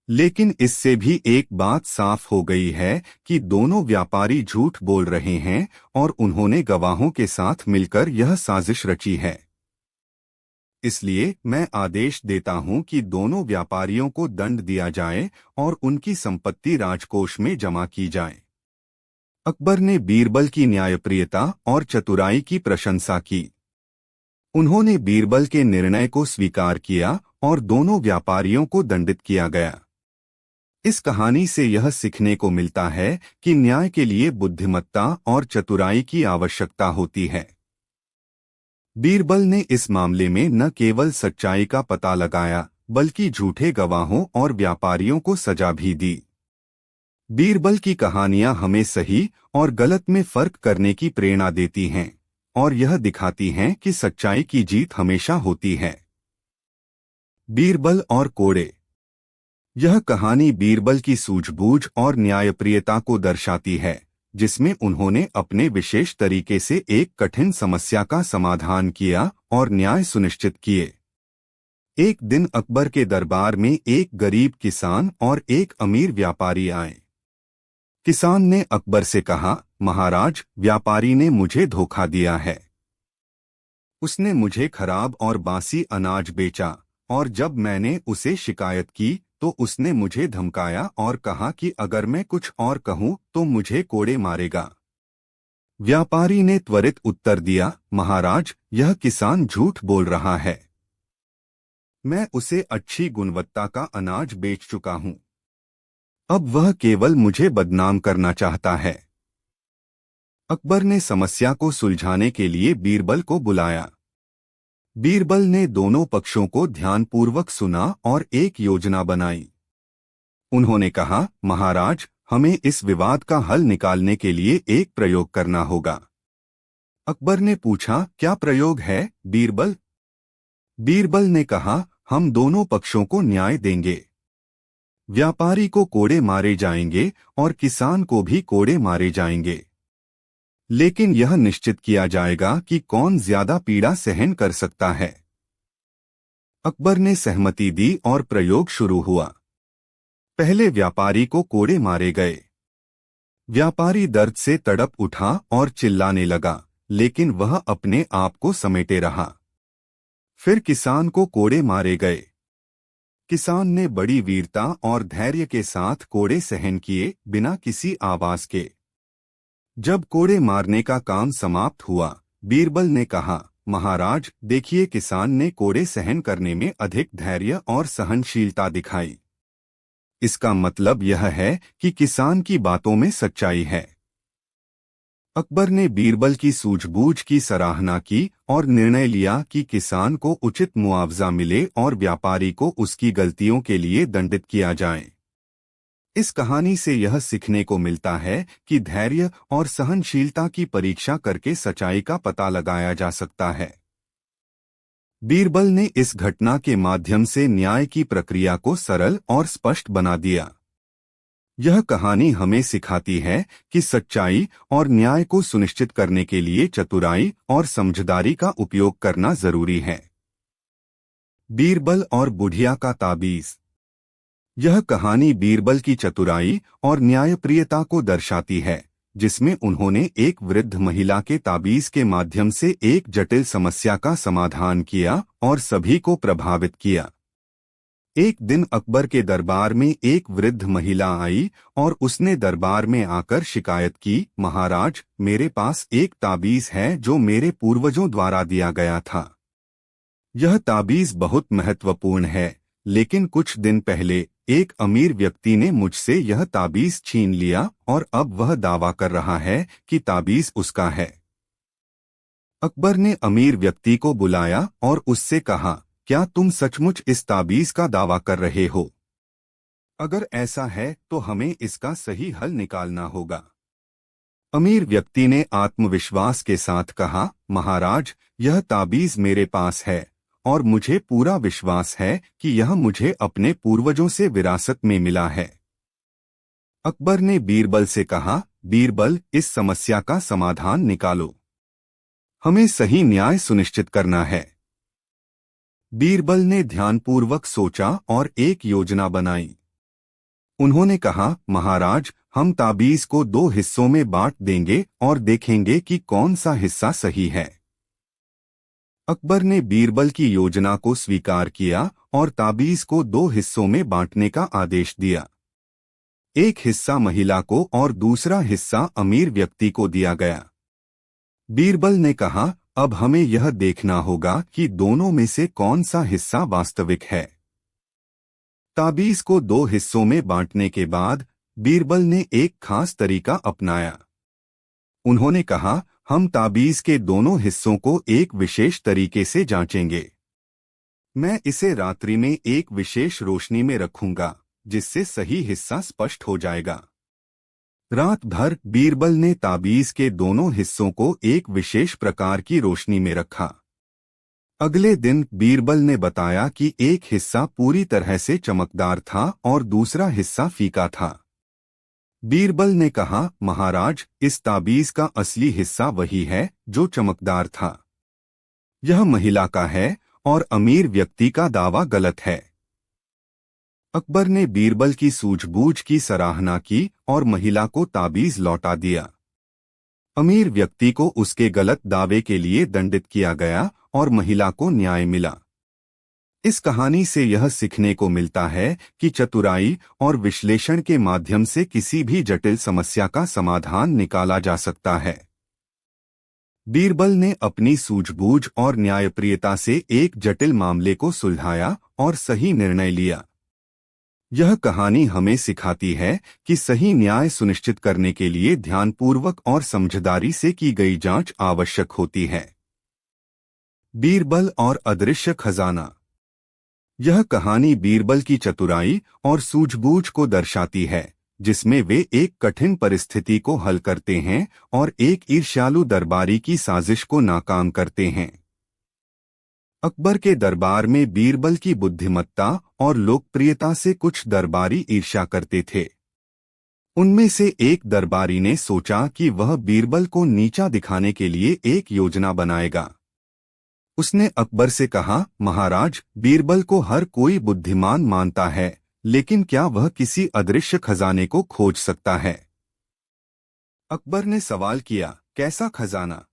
लेकिन इससे भी एक बात साफ हो गई है कि दोनों व्यापारी झूठ बोल रहे हैं और उन्होंने गवाहों के साथ मिलकर यह साजिश रची है। इसलिए मैं आदेश देता हूं कि दोनों व्यापारियों को दंड दिया जाए और उनकी संपत्ति राजकोष में जमा की जाए। अकबर ने बीरबल की न्यायप्रियता और चतुराई की प्रशंसा की। उन्होंने बीरबल के निर्णय को स्वीकार किया और दोनों व्यापारियों को दंडित किया गया। इस कहानी से यह सीखने को मिलता है कि न्याय के लिए बुद्धिमत्ता और चतुराई की आवश्यकता होती है। बीरबल ने इस मामले में न केवल सच्चाई का पता लगाया बल्कि झूठे गवाहों और व्यापारियों को सजा भी दी। बीरबल की कहानियां हमें सही और गलत में फर्क करने की प्रेरणा देती हैं और यह दिखाती हैं कि सच्चाई की जीत हमेशा होती है। बीरबल और कोड़े। यह कहानी बीरबल की सूझबूझ और न्यायप्रियता को दर्शाती है, जिसमें उन्होंने अपने विशेष तरीके से एक कठिन समस्या का समाधान किया और न्याय सुनिश्चित किए। एक दिन अकबर के दरबार में एक गरीब किसान और एक अमीर व्यापारी आए। किसान ने अकबर से कहा, महाराज, व्यापारी ने मुझे धोखा दिया है। उसने मुझे खराब और बासी अनाज बेचा और जब मैंने उसे शिकायत की तो उसने मुझे धमकाया और कहा कि अगर मैं कुछ और कहूं तो मुझे कोड़े मारेगा। व्यापारी ने त्वरित उत्तर दिया, महाराज, यह किसान झूठ बोल रहा है। मैं उसे अच्छी गुणवत्ता का अनाज बेच चुका हूं। अब वह केवल मुझे बदनाम करना चाहता है। अकबर ने समस्या को सुलझाने के लिए बीरबल को बुलाया। बीरबल ने दोनों पक्षों को ध्यानपूर्वक सुना और एक योजना बनाई। उन्होंने कहा, महाराज, हमें इस विवाद का हल निकालने के लिए एक प्रयोग करना होगा। अकबर ने पूछा, क्या प्रयोग है, बीरबल? बीरबल ने कहा, हम दोनों पक्षों को न्याय देंगे। व्यापारी को कोड़े मारे जाएंगे और किसान को भी कोड़े मारे जाएंगे। लेकिन यह निश्चित किया जाएगा कि कौन ज्यादा पीड़ा सहन कर सकता है। अकबर ने सहमति दी और प्रयोग शुरू हुआ। पहले व्यापारी को कोड़े मारे गए। व्यापारी दर्द से तड़प उठा और चिल्लाने लगा, लेकिन वह अपने आप को समेटे रहा। फिर किसान को कोड़े मारे गए। किसान ने बड़ी वीरता और धैर्य के साथ कोड़े सहन किए, बिना किसी आवाज के। जब कोड़े मारने का काम समाप्त हुआ, बीरबल ने कहा, महाराज, देखिए, किसान ने कोड़े सहन करने में अधिक धैर्य और सहनशीलता दिखाई। इसका मतलब यह है कि किसान की बातों में सच्चाई है। अकबर ने बीरबल की सूझबूझ की सराहना की और निर्णय लिया कि किसान को उचित मुआवजा मिले और व्यापारी को उसकी गलतियों के लिए दंडित किया जाए। इस कहानी से यह सीखने को मिलता है कि धैर्य और सहनशीलता की परीक्षा करके सच्चाई का पता लगाया जा सकता है। बीरबल ने इस घटना के माध्यम से न्याय की प्रक्रिया को सरल और स्पष्ट बना दिया। यह कहानी हमें सिखाती है कि सच्चाई और न्याय को सुनिश्चित करने के लिए चतुराई और समझदारी का उपयोग करना जरूरी है। बीरबल और बुढ़िया का ताबीज। यह कहानी बीरबल की चतुराई और न्यायप्रियता को दर्शाती है, जिसमें उन्होंने एक वृद्ध महिला के ताबीज के माध्यम से एक जटिल समस्या का समाधान किया और सभी को प्रभावित किया। एक दिन अकबर के दरबार में एक वृद्ध महिला आई और उसने दरबार में आकर शिकायत की, महाराज, मेरे पास एक ताबीज है जो मेरे पूर्वजों द्वारा दिया गया था। यह ताबीज बहुत महत्वपूर्ण है, लेकिन कुछ दिन पहले एक अमीर व्यक्ति ने मुझसे यह ताबीज छीन लिया और अब वह दावा कर रहा है कि ताबीज उसका है। अकबर ने अमीर व्यक्ति को बुलाया और उससे कहा, क्या तुम सचमुच इस ताबीज का दावा कर रहे हो? अगर ऐसा है तो हमें इसका सही हल निकालना होगा। अमीर व्यक्ति ने आत्मविश्वास के साथ कहा, महाराज, यह ताबीज मेरे पास है और मुझे पूरा विश्वास है कि यह मुझे अपने पूर्वजों से विरासत में मिला है। अकबर ने बीरबल से कहा, बीरबल, इस समस्या का समाधान निकालो। हमें सही न्याय सुनिश्चित करना है। बीरबल ने ध्यानपूर्वक सोचा और एक योजना बनाई। उन्होंने कहा, महाराज, हम ताबीज को 2 हिस्सों में बांट देंगे और देखेंगे कि कौन सा हिस्सा सही है। अकबर ने बीरबल की योजना को स्वीकार किया और ताबीज को 2 हिस्सों में बांटने का आदेश दिया। एक हिस्सा महिला को और दूसरा हिस्सा अमीर व्यक्ति को दिया गया। बीरबल ने कहा, अब हमें यह देखना होगा कि दोनों में से कौन सा हिस्सा वास्तविक है। ताबीज को 2 हिस्सों में बांटने के बाद बीरबल ने एक खास तरीका अपनाया। उन्होंने कहा, हम ताबीज के दोनों हिस्सों को एक विशेष तरीके से जांचेंगे। मैं इसे रात्रि में एक विशेष रोशनी में रखूंगा, जिससे सही हिस्सा स्पष्ट हो जाएगा। रात भर बीरबल ने ताबीज के दोनों हिस्सों को एक विशेष प्रकार की रोशनी में रखा। अगले दिन बीरबल ने बताया कि एक हिस्सा पूरी तरह से चमकदार था और दूसरा हिस्सा फीका था। बीरबल ने कहा, महाराज, इस ताबीज का असली हिस्सा वही है जो चमकदार था। यह महिला का है और अमीर व्यक्ति का दावा गलत है। अकबर ने बीरबल की सूझबूझ की सराहना की और महिला को ताबीज लौटा दिया। अमीर व्यक्ति को उसके गलत दावे के लिए दंडित किया गया और महिला को न्याय मिला। इस कहानी से यह सीखने को मिलता है कि चतुराई और विश्लेषण के माध्यम से किसी भी जटिल समस्या का समाधान निकाला जा सकता है। बीरबल ने अपनी सूझबूझ और न्यायप्रियता से एक जटिल मामले को सुलझाया और सही निर्णय लिया। यह कहानी हमें सिखाती है कि सही न्याय सुनिश्चित करने के लिए ध्यानपूर्वक और समझदारी से की गई जांच आवश्यक होती है। बीरबल और अदृश्य खजाना। यह कहानी बीरबल की चतुराई और सूझबूझ को दर्शाती है, जिसमें वे एक कठिन परिस्थिति को हल करते हैं और एक ईर्ष्यालु दरबारी की साजिश को नाकाम करते हैं। अकबर के दरबार में बीरबल की बुद्धिमत्ता और लोकप्रियता से कुछ दरबारी ईर्ष्या करते थे। उनमें से एक दरबारी ने सोचा कि वह बीरबल को नीचा दिखाने के लिए एक योजना बनाएगा। उसने अकबर से कहा, महाराज, बीरबल को हर कोई बुद्धिमान मानता है, लेकिन क्या वह किसी अदृश्य खजाने को खोज सकता है? अकबर ने सवाल किया, कैसा खजाना?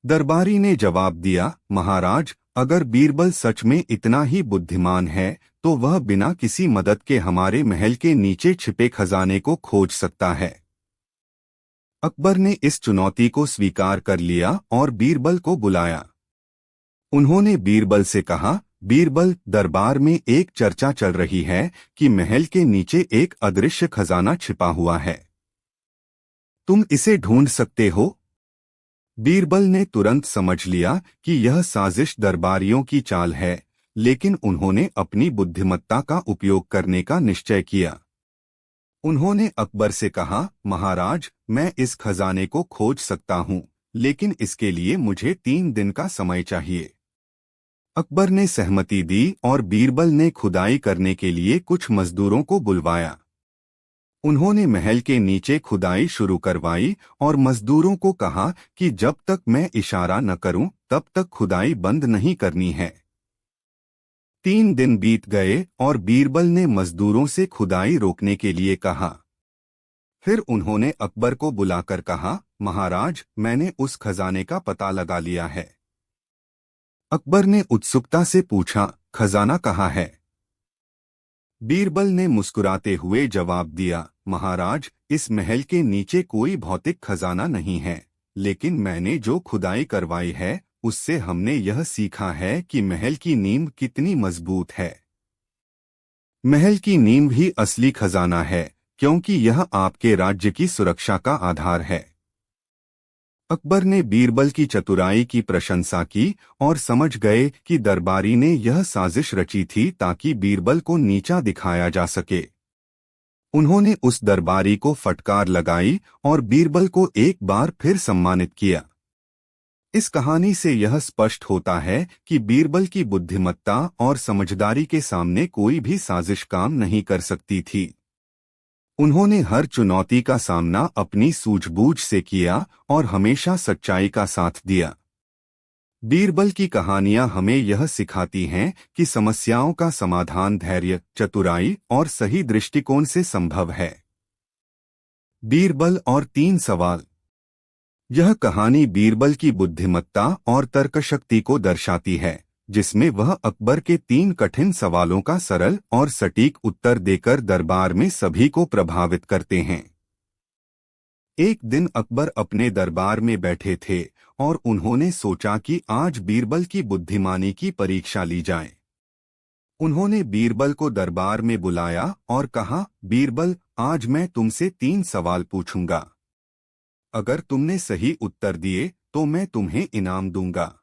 दरबारी ने जवाब दिया, महाराज, अगर बीरबल सच में इतना ही बुद्धिमान है तो वह बिना किसी मदद के हमारे महल के नीचे छिपे खजाने को खोज सकता है। अकबर ने इस चुनौती को स्वीकार कर लिया और बीरबल को बुलाया। उन्होंने बीरबल से कहा, बीरबल, दरबार में एक चर्चा चल रही है कि महल के नीचे एक अदृश्य खजाना छिपा हुआ है। तुम इसे ढूंढ सकते हो? बीरबल ने तुरंत समझ लिया कि यह साजिश दरबारियों की चाल है, लेकिन उन्होंने अपनी बुद्धिमत्ता का उपयोग करने का निश्चय किया। उन्होंने अकबर से कहा, महाराज, मैं इस खजाने को खोज सकता हूँ, लेकिन इसके लिए मुझे 3 दिन का समय चाहिए। अकबर ने सहमति दी और बीरबल ने खुदाई करने के लिए कुछ मजदूरों को बुलवाया। उन्होंने महल के नीचे खुदाई शुरू करवाई और मजदूरों को कहा कि जब तक मैं इशारा न करूं तब तक खुदाई बंद नहीं करनी है। 3 दिन बीत गए और बीरबल ने मजदूरों से खुदाई रोकने के लिए कहा। फिर उन्होंने अकबर को बुलाकर कहा, महाराज, मैंने उस खजाने का पता लगा लिया है। अकबर ने उत्सुकता से पूछा, खजाना कहाँ है? बीरबल ने मुस्कुराते हुए जवाब दिया, महाराज, इस महल के नीचे कोई भौतिक खजाना नहीं है, लेकिन मैंने जो खुदाई करवाई है उससे हमने यह सीखा है कि महल की नींव कितनी मजबूत है। महल की नींव ही असली खजाना है, क्योंकि यह आपके राज्य की सुरक्षा का आधार है। अकबर ने बीरबल की चतुराई की प्रशंसा की और समझ गए कि दरबारी ने यह साजिश रची थी ताकि बीरबल को नीचा दिखाया जा सके। उन्होंने उस दरबारी को फटकार लगाई और बीरबल को एक बार फिर सम्मानित किया। इस कहानी से यह स्पष्ट होता है कि बीरबल की बुद्धिमत्ता और समझदारी के सामने कोई भी साजिश काम नहीं कर सकती थी। उन्होंने हर चुनौती का सामना अपनी सूझबूझ से किया और हमेशा सच्चाई का साथ दिया। बीरबल की कहानियां हमें यह सिखाती हैं कि समस्याओं का समाधान धैर्य, चतुराई और सही दृष्टिकोण से संभव है। बीरबल और 3 सवाल। यह कहानी बीरबल की बुद्धिमत्ता और तर्कशक्ति को दर्शाती है, जिसमें वह अकबर के 3 कठिन सवालों का सरल और सटीक उत्तर देकर दरबार में सभी को प्रभावित करते हैं। एक दिन अकबर अपने दरबार में बैठे थे और उन्होंने सोचा कि आज बीरबल की बुद्धिमानी की परीक्षा ली जाए। उन्होंने बीरबल को दरबार में बुलाया और कहा, बीरबल, आज मैं तुमसे 3 सवाल पूछूंगा। अगर तुमने सही उत्तर दिए तो मैं तुम्हें इनाम दूंगा।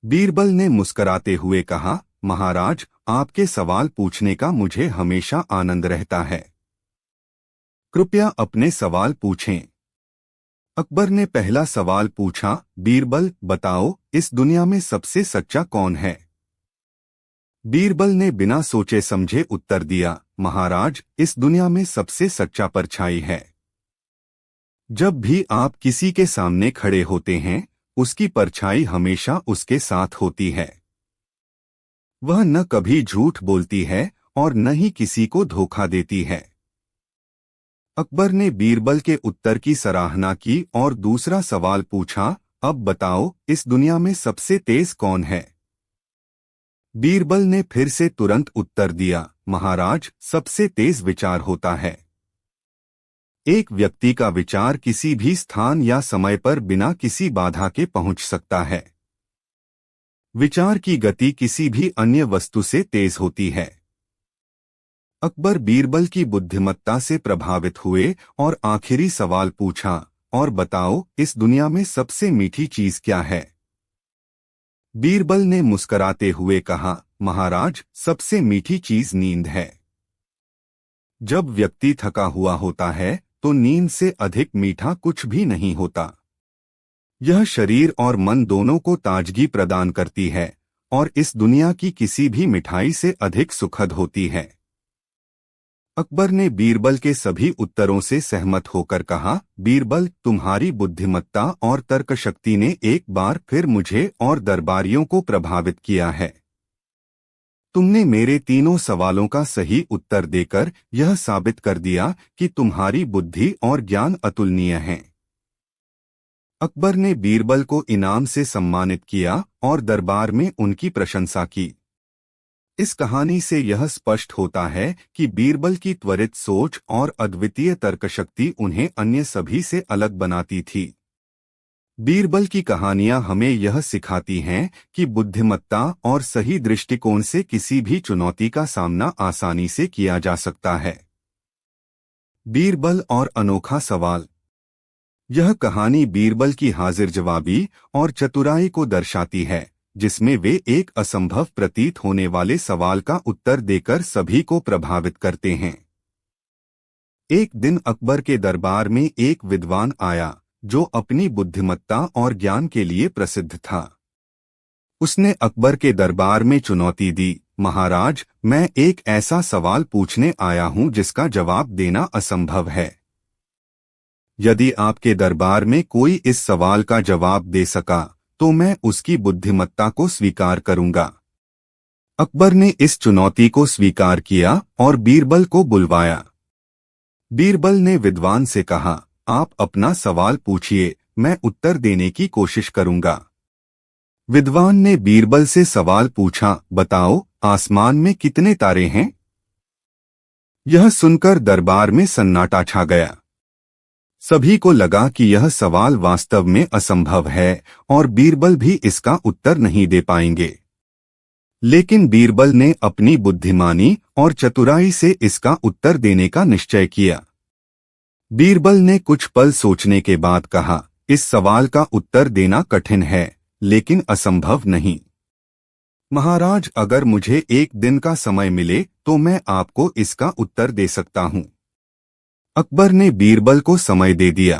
बीरबल ने मुस्कुराते हुए कहा, महाराज, आपके सवाल पूछने का मुझे हमेशा आनंद रहता है। कृपया अपने सवाल पूछें। अकबर ने पहला सवाल पूछा, बीरबल, बताओ, इस दुनिया में सबसे सच्चा कौन है? बीरबल ने बिना सोचे समझे उत्तर दिया, महाराज, इस दुनिया में सबसे सच्चा परछाई है। जब भी आप किसी के सामने खड़े होते हैं, उसकी परछाई हमेशा उसके साथ होती है। वह न कभी झूठ बोलती है और न ही किसी को धोखा देती है। अकबर ने बीरबल के उत्तर की सराहना की और दूसरा सवाल पूछा, अब बताओ, इस दुनिया में सबसे तेज कौन है? बीरबल ने फिर से तुरंत उत्तर दिया, महाराज, सबसे तेज विचार होता है। एक व्यक्ति का विचार किसी भी स्थान या समय पर बिना किसी बाधा के पहुंच सकता है। विचार की गति किसी भी अन्य वस्तु से तेज होती है। अकबर बीरबल की बुद्धिमत्ता से प्रभावित हुए और आखिरी सवाल पूछा, और बताओ, इस दुनिया में सबसे मीठी चीज क्या है? बीरबल ने मुस्कुराते हुए कहा, महाराज, सबसे मीठी चीज नींद है। जब व्यक्ति थका हुआ होता है तो नींद से अधिक मीठा कुछ भी नहीं होता। यह शरीर और मन दोनों को ताजगी प्रदान करती है और इस दुनिया की किसी भी मिठाई से अधिक सुखद होती है। अकबर ने बीरबल के सभी उत्तरों से सहमत होकर कहा, बीरबल, तुम्हारी बुद्धिमत्ता और तर्कशक्ति ने एक बार फिर मुझे और दरबारियों को प्रभावित किया है। तुमने मेरे तीनों सवालों का सही उत्तर देकर यह साबित कर दिया कि तुम्हारी बुद्धि और ज्ञान अतुलनीय हैं। अकबर ने बीरबल को इनाम से सम्मानित किया और दरबार में उनकी प्रशंसा की। इस कहानी से यह स्पष्ट होता है कि बीरबल की त्वरित सोच और अद्वितीय तर्कशक्ति उन्हें अन्य सभी से अलग बनाती थी। बीरबल की कहानियां हमें यह सिखाती हैं कि बुद्धिमत्ता और सही दृष्टिकोण से किसी भी चुनौती का सामना आसानी से किया जा सकता है। बीरबल और अनोखा सवाल। यह कहानी बीरबल की हाजिर जवाबी और चतुराई को दर्शाती है, जिसमें वे एक असंभव प्रतीत होने वाले सवाल का उत्तर देकर सभी को प्रभावित करते हैं। एक दिन अकबर के दरबार में एक विद्वान आया जो अपनी बुद्धिमत्ता और ज्ञान के लिए प्रसिद्ध था। उसने अकबर के दरबार में चुनौती दी, महाराज, मैं एक ऐसा सवाल पूछने आया हूं जिसका जवाब देना असंभव है। यदि आपके दरबार में कोई इस सवाल का जवाब दे सका तो मैं उसकी बुद्धिमत्ता को स्वीकार करूंगा। अकबर ने इस चुनौती को स्वीकार किया और बीरबल को बुलवाया। बीरबल ने विद्वान से कहा, आप अपना सवाल पूछिए, मैं उत्तर देने की कोशिश करूंगा। विद्वान ने बीरबल से सवाल पूछा, बताओ, आसमान में कितने तारे हैं? यह सुनकर दरबार में सन्नाटा छा गया। सभी को लगा कि यह सवाल वास्तव में असंभव है और बीरबल भी इसका उत्तर नहीं दे पाएंगे। लेकिन बीरबल ने अपनी बुद्धिमानी और चतुराई से इसका उत्तर देने का निश्चय किया। बीरबल ने कुछ पल सोचने के बाद कहा, इस सवाल का उत्तर देना कठिन है, लेकिन असंभव नहीं। महाराज, अगर मुझे एक दिन का समय मिले तो मैं आपको इसका उत्तर दे सकता हूं। अकबर ने बीरबल को समय दे दिया।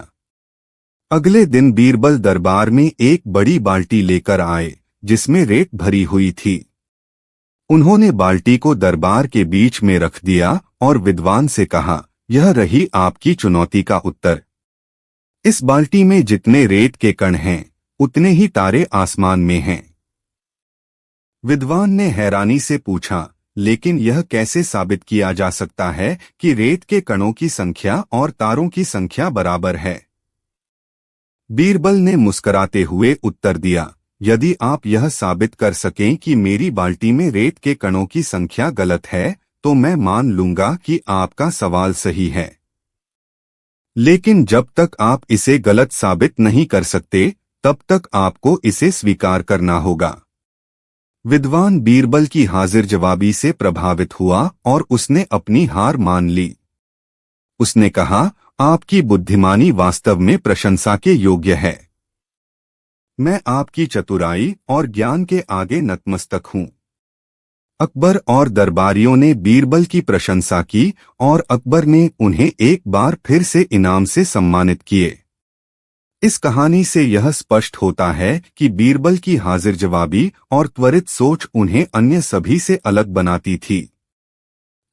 अगले दिन बीरबल दरबार में एक बड़ी बाल्टी लेकर आए जिसमें रेत भरी हुई थी। उन्होंने बाल्टी को दरबार के बीच में रख दिया और विद्वान से कहा, यह रही आपकी चुनौती का उत्तर। इस बाल्टी में जितने रेत के कण हैं उतने ही तारे आसमान में हैं। विद्वान ने हैरानी से पूछा, लेकिन यह कैसे साबित किया जा सकता है कि रेत के कणों की संख्या और तारों की संख्या बराबर है? बीरबल ने मुस्कुराते हुए उत्तर दिया, यदि आप यह साबित कर सकें कि मेरी बाल्टी में रेत के कणों की संख्या गलत है, तो मैं मान लूंगा कि आपका सवाल सही है। लेकिन जब तक आप इसे गलत साबित नहीं कर सकते, तब तक आपको इसे स्वीकार करना होगा। विद्वान बीरबल की हाजिर जवाबी से प्रभावित हुआ और उसने अपनी हार मान ली। उसने कहा, आपकी बुद्धिमानी वास्तव में प्रशंसा के योग्य है। मैं आपकी चतुराई और ज्ञान के आगे नतमस्तक हूँ। अकबर और दरबारियों ने बीरबल की प्रशंसा की और अकबर ने उन्हें एक बार फिर से इनाम से सम्मानित किए। इस कहानी से यह स्पष्ट होता है कि बीरबल की हाजिर जवाबी और त्वरित सोच उन्हें अन्य सभी से अलग बनाती थी।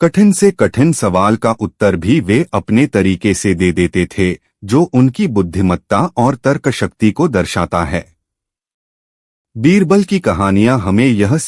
कठिन से कठिन सवाल का उत्तर भी वे अपने तरीके से दे देते थे, जो उनकी बुद्धिमत्ता और तर्क शक्ति को दर्शाता है। बीरबल की कहानियां हमें यह